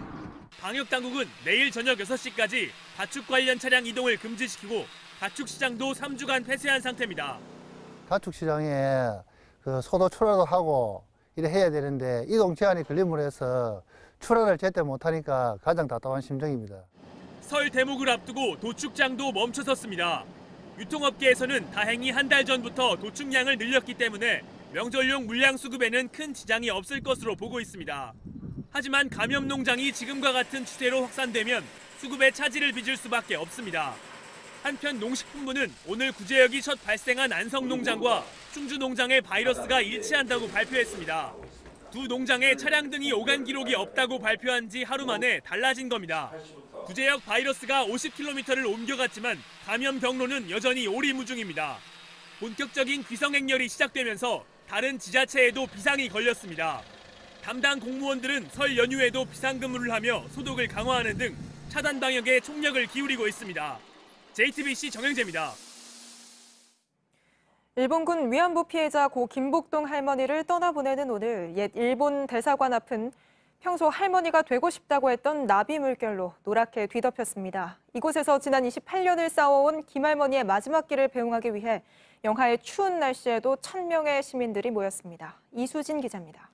Speaker 9: 방역당국은 내일 저녁 6시까지 가축 관련 차량 이동을 금지시키고 가축시장도 3주간 폐쇄한 상태입니다.
Speaker 10: 가축시장에 소도 출하도 하고 이래 해야 되는데 이동 제한이 걸림으로 해서 출하를 제때 못하니까 가장 답답한 심정입니다.
Speaker 9: 설 대목을 앞두고 도축장도 멈춰섰습니다. 유통업계에서는 다행히 한 달 전부터 도축량을 늘렸기 때문에 명절용 물량 수급에는 큰 지장이 없을 것으로 보고 있습니다. 하지만 감염 농장이 지금과 같은 추세로 확산되면 수급에 차질을 빚을 수밖에 없습니다. 한편 농식품부는 오늘 구제역이 첫 발생한 안성 농장과 충주 농장의 바이러스가 일치한다고 발표했습니다. 두 농장의 차량 등이 오간 기록이 없다고 발표한 지 하루 만에 달라진 겁니다. 구제역 바이러스가 50km를 옮겨갔지만 감염 경로는 여전히 오리무중입니다. 본격적인 귀성행렬이 시작되면서 다른 지자체에도 비상이 걸렸습니다. 담당 공무원들은 설 연휴에도 비상근무를 하며 소독을 강화하는 등 차단 방역에 총력을 기울이고 있습니다. JTBC 정영재입니다.
Speaker 1: 일본군 위안부 피해자 고 김복동 할머니를 떠나보내는 오늘 옛 일본 대사관 앞은 평소 할머니가 되고 싶다고 했던 나비 물결로 노랗게 뒤덮였습니다. 이곳에서 지난 28년을 싸워온 김할머니의 마지막 길을 배웅하기 위해 영하의 추운 날씨에도 1000명의 시민들이 모였습니다. 이수진 기자입니다.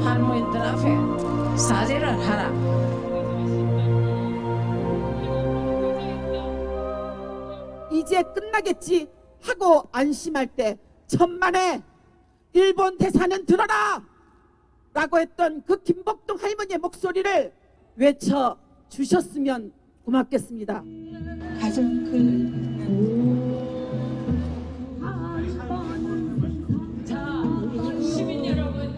Speaker 11: 할머니들 앞에 사죄를 하라.
Speaker 12: 이제 끝나겠지 하고 안심할 때 천만에 일본 대사는 들어라! 라고 했던 그 김복동 할머니의 목소리를 외쳐 주셨으면 고맙겠습니다.
Speaker 11: 가정 시민 여러분,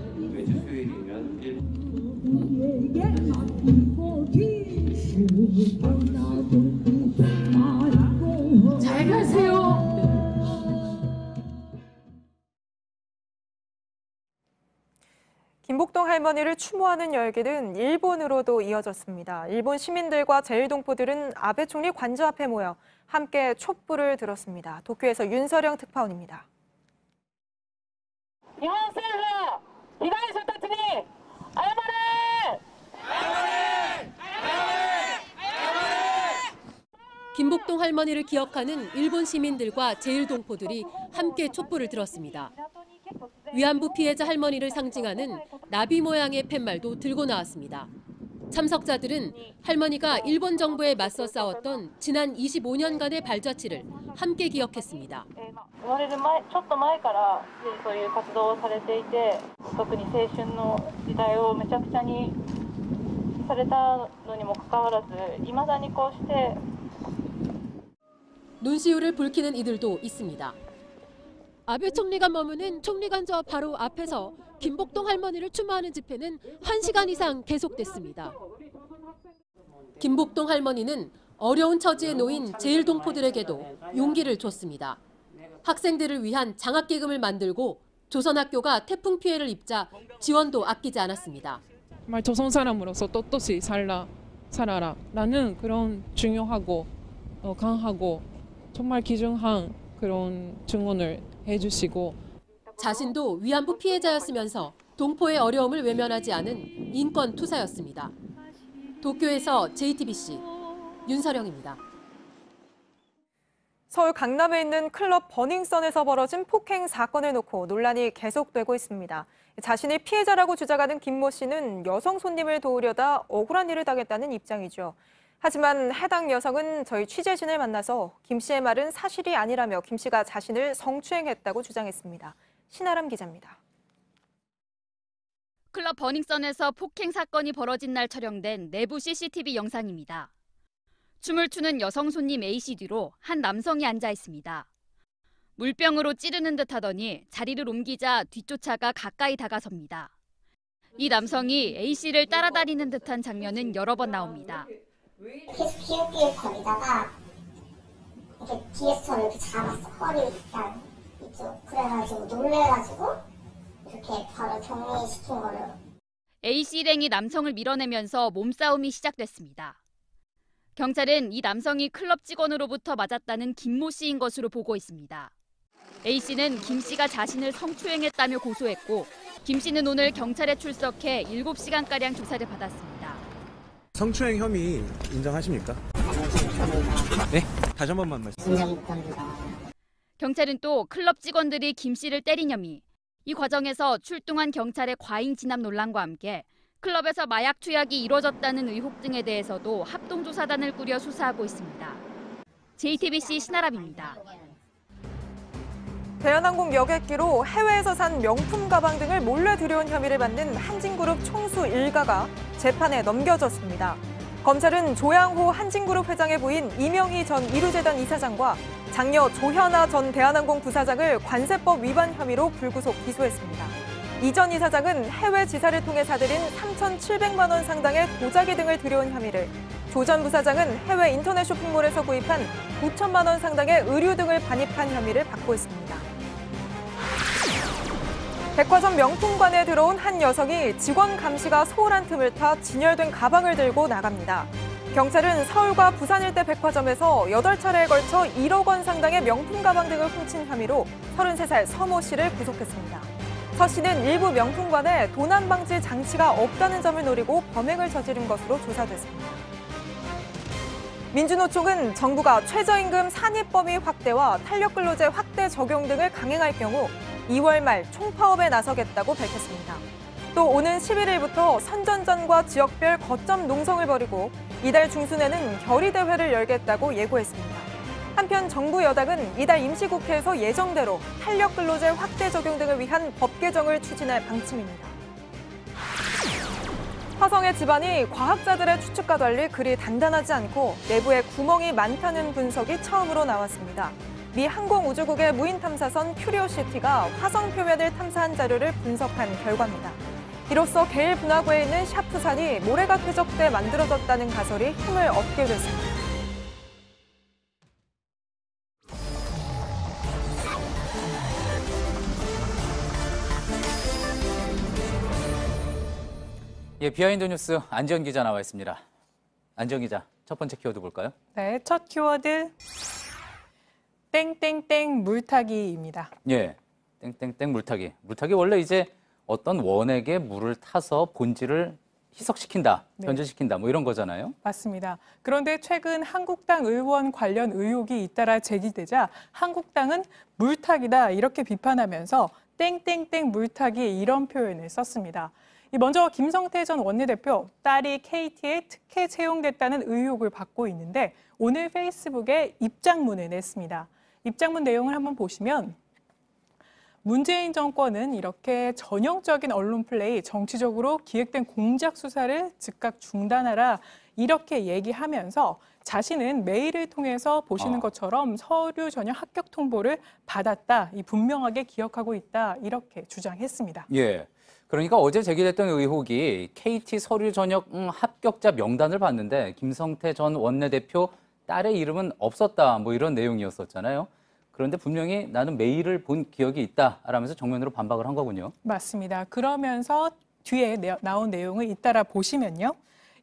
Speaker 11: 잘 가세요.
Speaker 1: 김복동 할머니를 추모하는 열기는 일본으로도 이어졌습니다. 일본 시민들과 제1동포들은 아베 총리 관저 앞에 모여 함께 촛불을 들었습니다. 도쿄에서 윤서령 특파원입니다.
Speaker 13: 김복동 할머니를 기억하는 일본 시민들과 제1동포들이 함께 촛불을 들었습니다. 위안부 피해자 할머니를 상징하는 나비 모양의 팻말도 들고 나왔습니다. 참석자들은 할머니가 일본 정부에 맞서 싸웠던 지난 25년간의 발자취를 함께 기억했습니다.
Speaker 14: 生まれるちょっと前からそういう活動をされていて、特に青春の時代をめちゃくちゃにされたのにもかかわらず、未だにこうして
Speaker 13: 눈시울을 붉히는 이들도 있습니다. 아베 총리가 머무는 총리관저 바로 앞에서 김복동 할머니를 추모하는 집회는 1시간 이상 계속됐습니다. 김복동 할머니는 어려운 처지에 놓인 제1동포들에게도 용기를 줬습니다. 학생들을 위한 장학기금을 만들고 조선학교가 태풍 피해를 입자 지원도 아끼지 않았습니다.
Speaker 15: 정말 조선 사람으로서 떳떳이 살아라라는 그런 중요하고 강하고 정말 귀중한 그런 증언을 해주시고
Speaker 13: 자신도 위안부 피해자였으면서 동포의 어려움을 외면하지 않은 인권 투사였습니다. 도쿄에서 JTBC 윤서령입니다.
Speaker 1: 서울 강남에 있는 클럽 버닝썬에서 벌어진 폭행 사건을 놓고 논란이 계속되고 있습니다. 자신이 피해자라고 주장하는 김모 씨는 여성 손님을 도우려다 억울한 일을 당했다는 입장이죠. 하지만 해당 여성은 저희 취재진을 만나서 김 씨의 말은 사실이 아니라며 김 씨가 자신을 성추행했다고 주장했습니다. 신아람 기자입니다.
Speaker 16: 클럽 버닝썬에서 폭행 사건이 벌어진 날 촬영된 내부 CCTV 영상입니다. 춤을 추는 여성 손님 A씨 뒤로 한 남성이 앉아 있습니다. 물병으로 찌르는 듯 하더니 자리를 옮기자 뒷조차가 가까이 다가섭니다. 이 남성이 A씨를 따라다니는 듯한 장면은 여러 번 나옵니다.
Speaker 17: 계속 기웃기웃 거리다가 이렇게 뒤에서 저를 이렇게 잡았어. 허리 그냥 이쪽. 그래가지고 놀래가지고 이렇게 바로 격리시킨 거를.
Speaker 16: A씨 일행이 남성을 밀어내면서 몸싸움이 시작됐습니다. 경찰은 이 남성이 클럽 직원으로부터 맞았다는 김모 씨인 것으로 보고 있습니다. A씨는 김 씨가 자신을 성추행했다며 고소했고 김 씨는 오늘 경찰에 출석해 7시간가량 조사를 받았습니다.
Speaker 18: 성추행 혐의 인정하십니까? 네? 다시 한 번만 말씀.
Speaker 17: 인정합니다.
Speaker 16: 경찰은 또 클럽 직원들이 김 씨를 때린 혐의, 이 과정에서 출동한 경찰의 과잉 진압 논란과 함께 클럽에서 마약 투약이 이뤄졌다는 의혹 등에 대해서도 합동조사단을 꾸려 수사하고 있습니다. JTBC 신아람입니다.
Speaker 1: 대한항공 여객기로 해외에서 산 명품 가방 등을 몰래 들여온 혐의를 받는 한진그룹 총수 일가가 재판에 넘겨졌습니다. 검찰은 조양호 한진그룹 회장의 부인 이명희 전 이루재단 이사장과 장녀 조현아 전 대한항공 부사장을 관세법 위반 혐의로 불구속 기소했습니다. 이 전 이사장은 해외 지사를 통해 사들인 3,700만 원 상당의 도자기 등을 들여온 혐의를, 조 전 부사장은 해외 인터넷 쇼핑몰에서 구입한 9천만 원 상당의 의류 등을 반입한 혐의를 받고 있습니다. 백화점 명품관에 들어온 한 여성이 직원 감시가 소홀한 틈을 타 진열된 가방을 들고 나갑니다. 경찰은 서울과 부산 일대 백화점에서 8차례에 걸쳐 1억 원 상당의 명품 가방 등을 훔친 혐의로 33살 서모 씨를 구속했습니다. 서 씨는 일부 명품관에 도난 방지 장치가 없다는 점을 노리고 범행을 저지른 것으로 조사됐습니다. 민주노총은 정부가 최저임금 산입범위 확대와 탄력근로제 확대 적용 등을 강행할 경우 2월 말 총파업에 나서겠다고 밝혔습니다. 또 오는 11일부터 선전전과 지역별 거점 농성을 벌이고 이달 중순에는 결의대회를 열겠다고 예고했습니다. 한편 정부 여당은 이달 임시국회에서 예정대로 탄력근로제 확대 적용 등을 위한 법 개정을 추진할 방침입니다. 화성의 지반이 과학자들의 추측과 달리 그리 단단하지 않고 내부에 구멍이 많다는 분석이 처음으로 나왔습니다. 미 항공우주국의 무인 탐사선 큐리오시티가 화성 표면을 탐사한 자료를 분석한 결과입니다. 이로써 게일 분화구에 있는 샤프산이 모래가 쾌적돼 만들어졌다는 가설이 힘을 얻게 됐습니다.
Speaker 3: 예, 비하인드 뉴스 안지연 기자 나와 있습니다. 안지연 기자, 첫 번째 키워드 볼까요?
Speaker 2: 네, 첫 키워드 땡땡땡 물타기입니다.
Speaker 3: 예, 땡땡땡 물타기. 물타기 원래 이제 어떤 원액에 물을 타서 본질을 희석시킨다,
Speaker 2: 네.
Speaker 3: 변질시킨다 뭐 이런 거잖아요.
Speaker 2: 맞습니다. 그런데 최근 한국당 의원 관련 의혹이 잇따라 제기되자 한국당은 물타기다 이렇게 비판하면서 땡땡땡 물타기 이런 표현을 썼습니다. 먼저 김성태 전 원내대표 딸이 KT에 특혜 채용됐다는 의혹을 받고 있는데 오늘 페이스북에 입장문을 냈습니다. 입장문 내용을 한번 보시면 문재인 정권은 이렇게 전형적인 언론 플레이, 정치적으로 기획된 공작 수사를 즉각 중단하라 이렇게 얘기하면서 자신은 메일을 통해서 보시는 것처럼 서류 전형 합격 통보를 받았다, 분명하게 기억하고 있다 이렇게 주장했습니다.
Speaker 3: 예. 그러니까 어제 제기됐던 의혹이 KT 서류 전형 합격자 명단을 봤는데 김성태 전 원내대표 딸의 이름은 없었다 뭐 이런 내용이었었잖아요. 그런데 분명히 나는 메일을 본 기억이 있다라면서 정면으로 반박을 한 거군요.
Speaker 2: 맞습니다. 그러면서 뒤에 나온 내용을 잇따라 보시면요.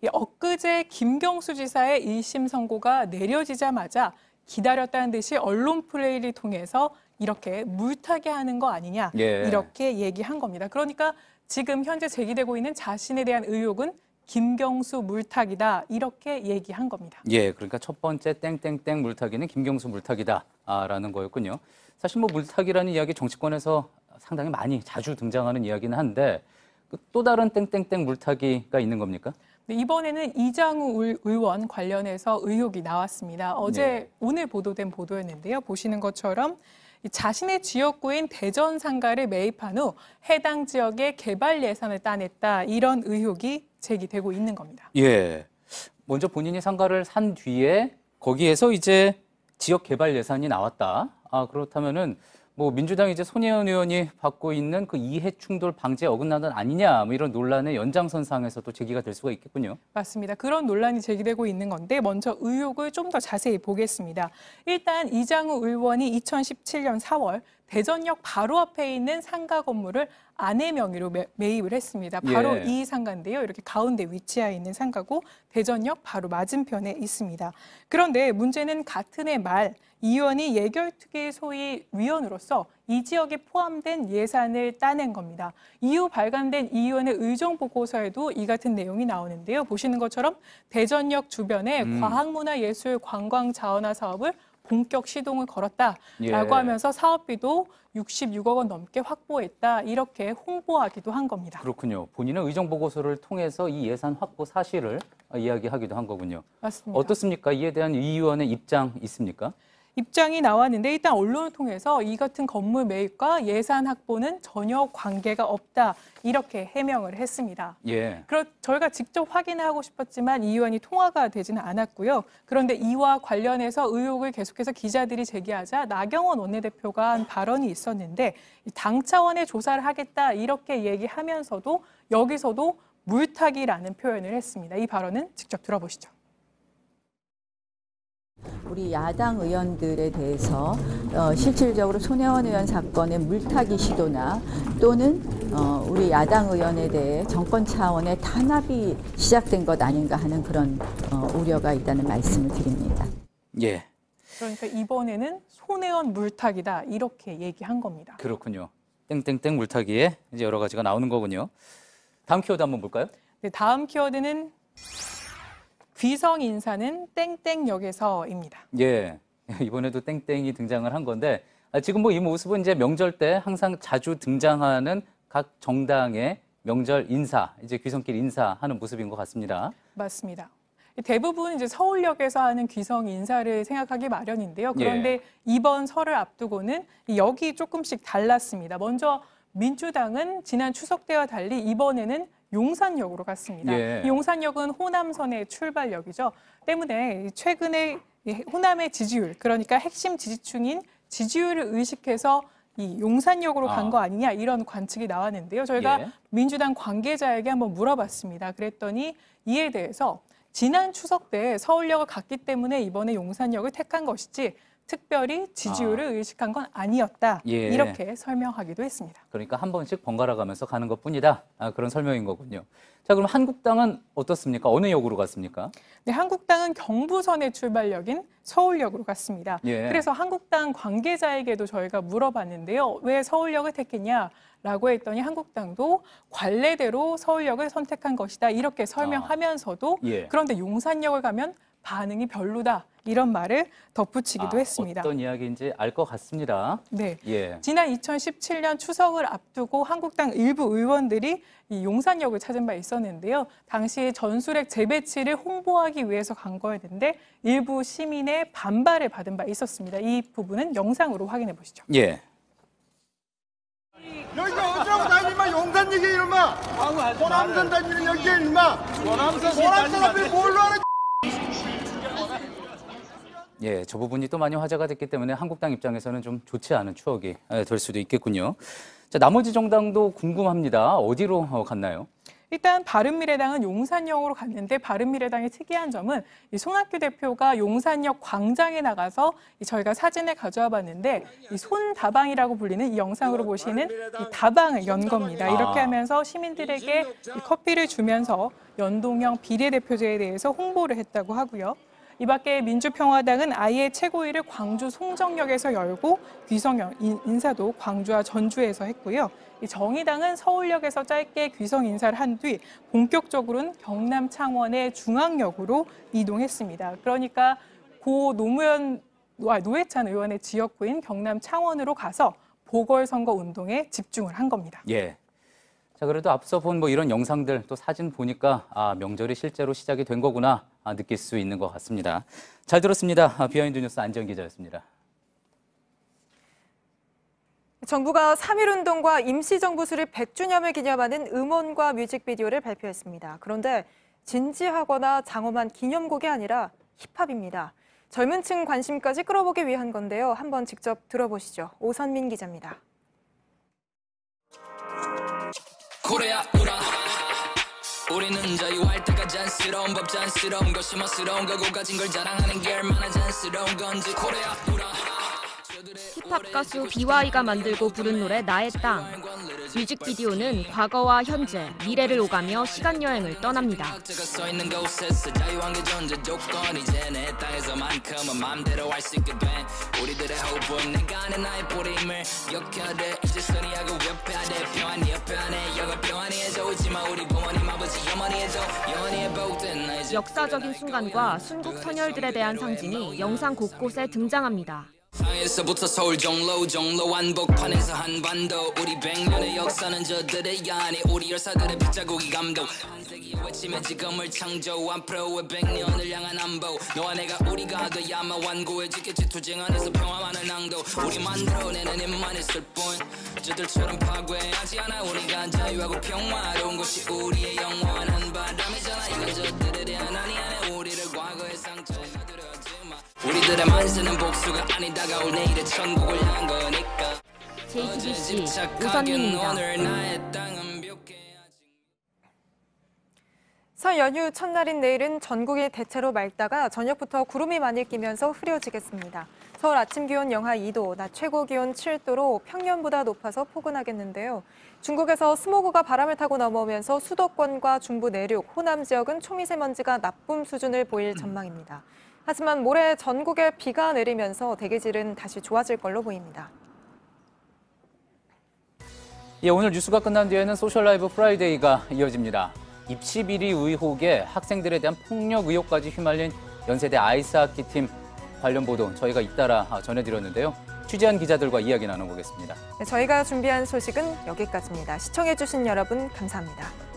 Speaker 2: 엊그제 김경수 지사의 1심 선고가 내려지자마자 기다렸다는 듯이 언론 플레이를 통해서 이렇게 물타기 하는 거 아니냐 이렇게 얘기한 겁니다. 그러니까 지금 현재 제기되고 있는 자신에 대한 의혹은 김경수 물타기다 이렇게 얘기한 겁니다.
Speaker 3: 예, 그러니까 첫 번째 땡땡땡 물타기는 김경수 물타기다라는 거였군요. 사실 뭐 물타기라는 이야기 정치권에서 상당히 많이 자주 등장하는 이야기는 한데 또 다른 땡땡땡 물타기가 있는 겁니까?
Speaker 2: 네, 이번에는 이장우 의원 관련해서 의혹이 나왔습니다. 어제 오늘 보도된 보도였는데요. 보시는 것처럼 자신의 지역구인 대전 상가를 매입한 후 해당 지역의 개발 예산을 따냈다 이런 의혹이 제기되고 있는 겁니다.
Speaker 3: 예, 먼저 본인이 상가를 산 뒤에 거기에서 이제 지역 개발 예산이 나왔다. 그렇다면은 뭐 민주당 이제 손혜원 의원이 받고 있는 그 이해 충돌 방지에 어긋나는 아니냐 뭐 이런 논란의 연장선상에서 또 제기가 될 수가 있겠군요.
Speaker 2: 맞습니다. 그런 논란이 제기되고 있는 건데 먼저 의혹을 좀 더 자세히 보겠습니다. 일단 이장우 의원이 2017년 4월 대전역 바로 앞에 있는 상가 건물을 아내 명의로 매입을 했습니다. 바로 이 상가인데요. 이렇게 가운데 위치해 있는 상가고 대전역 바로 맞은편에 있습니다. 그런데 문제는 같은 해 말 이 의원이 예결특위 소위 위원으로서 이 지역에 포함된 예산을 따낸 겁니다. 이후 발간된 이 의원의 의정 보고서에도 이 같은 내용이 나오는데요. 보시는 것처럼 대전역 주변에 과학문화예술 관광 자원화 사업을 본격 시동을 걸었다라고 하면서 사업비도 66억 원 넘게 확보했다 이렇게 홍보하기도 한 겁니다.
Speaker 3: 그렇군요. 본인은 의정 보고서를 통해서 이 예산 확보 사실을 이야기하기도 한 거군요.
Speaker 2: 맞습니다.
Speaker 3: 어떻습니까? 이에 대한 이 의원의 입장 있습니까?
Speaker 2: 입장이 나왔는데 일단 언론을 통해서 이 같은 건물 매입과 예산 확보는 전혀 관계가 없다 이렇게 해명을 했습니다.
Speaker 3: 예.
Speaker 2: 저희가 직접 확인하고 싶었지만 이 의원이 통화가 되지는 않았고요. 그런데 이와 관련해서 의혹을 계속해서 기자들이 제기하자 나경원 원내대표가 한 발언이 있었는데 당 차원의 조사를 하겠다 이렇게 얘기하면서도 여기서도 물타기라는 표현을 했습니다. 이 발언은 직접 들어보시죠.
Speaker 4: 우리 야당 의원들에 대해서 실질적으로 손혜원 의원 사건의 물타기 시도나 또는 우리 야당 의원에 대해 정권 차원의 탄압이 시작된 것 아닌가 하는 그런 우려가 있다는 말씀을 드립니다.
Speaker 3: 예.
Speaker 2: 그러니까 이번에는 손혜원 물타기다 이렇게 얘기한 겁니다.
Speaker 3: 그렇군요. 땡땡땡 물타기에 이제 여러 가지가 나오는 거군요. 다음 키워드 한번 볼까요?
Speaker 2: 네, 다음 키워드는 귀성 인사는 땡땡역에서입니다.
Speaker 3: 예, 이번에도 땡땡이 등장을 한 건데 지금 뭐 이 모습은 이제 명절 때 항상 자주 등장하는 각 정당의 명절 인사, 이제 귀성길 인사하는 모습인 것 같습니다.
Speaker 2: 맞습니다. 대부분 이제 서울역에서 하는 귀성 인사를 생각하기 마련인데요. 그런데 이번 설을 앞두고는 역이 조금씩 달랐습니다. 먼저 민주당은 지난 추석 때와 달리 이번에는 용산역으로 갔습니다.
Speaker 3: 예.
Speaker 2: 이 용산역은 호남선의 출발역이죠. 때문에 최근에 호남의 지지율, 그러니까 핵심 지지층인 지지율을 의식해서 이 용산역으로 간 거 아니냐 이런 관측이 나왔는데요. 저희가 민주당 관계자에게 한번 물어봤습니다. 그랬더니 이에 대해서 지난 추석 때 서울역을 갔기 때문에 이번에 용산역을 택한 것이지 특별히 지지율을 의식한 건 아니었다.
Speaker 3: 예.
Speaker 2: 이렇게 설명하기도 했습니다.
Speaker 3: 그러니까 한 번씩 번갈아 가면서 가는 것뿐이다. 그런 설명인 거군요. 자, 그럼 한국당은 어떻습니까? 어느 역으로 갔습니까?
Speaker 2: 네, 한국당은 경부선의 출발역인 서울역으로 갔습니다.
Speaker 3: 예.
Speaker 2: 그래서 한국당 관계자에게도 저희가 물어봤는데요. 왜 서울역을 택했냐라고 했더니 한국당도 관례대로 서울역을 선택한 것이다. 이렇게 설명하면서도 그런데 용산역을 가면 반응이 별로다. 이런 말을 덧붙이기도 했습니다.
Speaker 3: 어떤 이야기인지 알 것 같습니다.
Speaker 2: 네.
Speaker 3: 예.
Speaker 2: 지난 2017년 추석을 앞두고 한국당 일부 의원들이 이 용산역을 찾은 바 있었는데요. 당시 전술핵 재배치를 홍보하기 위해서 간 거였는데 일부 시민의 반발을 받은 바 있었습니다. 이 부분은 영상으로 확인해 보시죠.
Speaker 3: 예.
Speaker 24: 여기가 어쩌라고 다니마 용산 얘기 이놈아 호남선 다니는 여기야 이놈아 호남선 앞에 뭘로 하는
Speaker 3: 예, 저 부분이 또 많이 화제가 됐기 때문에 한국당 입장에서는 좀 좋지 않은 추억이 될 수도 있겠군요. 자, 나머지 정당도 궁금합니다. 어디로 갔나요?
Speaker 2: 일단 바른미래당은 용산역으로 갔는데 바른미래당의 특이한 점은 이 손학규 대표가 용산역 광장에 나가서 저희가 사진을 가져와 봤는데 이 손다방이라고 불리는 이 영상으로 보시는 이 다방을 연 겁니다. 이렇게 하면서 시민들에게 이 커피를 주면서 연동형 비례대표제에 대해서 홍보를 했다고 하고요. 이 밖에 민주평화당은 아예 최고위를 광주 송정역에서 열고 귀성형 인사도 광주와 전주에서 했고요. 이 정의당은 서울역에서 짧게 귀성 인사를 한 뒤 본격적으로는 경남 창원의 중앙역으로 이동했습니다. 그러니까 고 노회찬 의원의 지역구인 경남 창원으로 가서 보궐선거 운동에 집중을 한 겁니다.
Speaker 3: 예. 자, 그래도 앞서 본 이런 영상들 또 사진 보니까 명절이 실제로 시작이 된 거구나 느낄 수 있는 것 같습니다. 잘 들었습니다. 비하인드 뉴스 안지영 기자였습니다.
Speaker 1: 정부가 3.1운동과 임시정부 수립 100주년을 기념하는 음원과 뮤직비디오를 발표했습니다. 그런데 진지하거나 장엄한 기념곡이 아니라 힙합입니다. 젊은 층 관심까지 끌어보기 위한 건데요. 한번 직접 들어보시죠. 오선민 기자입니다.
Speaker 5: 코레아 우라 우리는 자유할 때가 잔스러운 법 잔스러운 것이 멋스러운 거고 가진 걸 자랑하는 게 얼마나 잔스러운 건지 코레아 우라
Speaker 6: 힙합 가수 BY가 만들고 부른 노래 나의 땅. 뮤직비디오는 과거와 현재, 미래를 오가며 시간여행을 떠납니다. 역사적인 순간과 순국 선열들에 대한 상징이 영상 곳곳에 등장합니다.
Speaker 5: 상에서부터 서울 종로 한복판에서 한반도 우리 100년의 역사는 저들의 아니 우리 열사들의 빗자국이 감동 한세기의 외침에 지금을 창조 앞으로의 100년을 향한 안보 너와 내가 우리가 돼야만 완고해지겠지 투쟁 안에서 평화만을 낭도 우리 만들어내는 힘만 있을 뿐 저들처럼 파괴하지 않아 우리가 자유하고 평화로운 것이 우리의 영원한 바람이잖아 이건 저들에 대한 아니 안에 우리를 과거의 상처에 우리들의 만세는 복수가 아닌 다가올 내일의 천국을 향한 거니까
Speaker 6: JTBC 오선민입니다.
Speaker 1: 설 연휴 첫날인 내일은 전국이 대체로 맑다가 저녁부터 구름이 많이 끼면서 흐려지겠습니다. 서울 아침 기온 영하 2도, 낮 최고 기온 7도로 평년보다 높아서 포근하겠는데요. 중국에서 스모그가 바람을 타고 넘어오면서 수도권과 중부 내륙, 호남 지역은 초미세먼지가 나쁨 수준을 보일 전망입니다. 하지만 모레 전국에 비가 내리면서 대기질은 다시 좋아질 걸로 보입니다.
Speaker 3: 예, 오늘 뉴스가 끝난 뒤에는 소셜 라이브 프라이데이가 이어집니다. 입시 비리 의혹에 학생들에 대한 폭력 의혹까지 휘말린 연세대 아이스하키 팀 관련 보도 저희가 잇따라 전해드렸는데요. 취재한 기자들과 이야기 나눠보겠습니다.
Speaker 1: 네, 저희가 준비한 소식은 여기까지입니다. 시청해주신 여러분 감사합니다.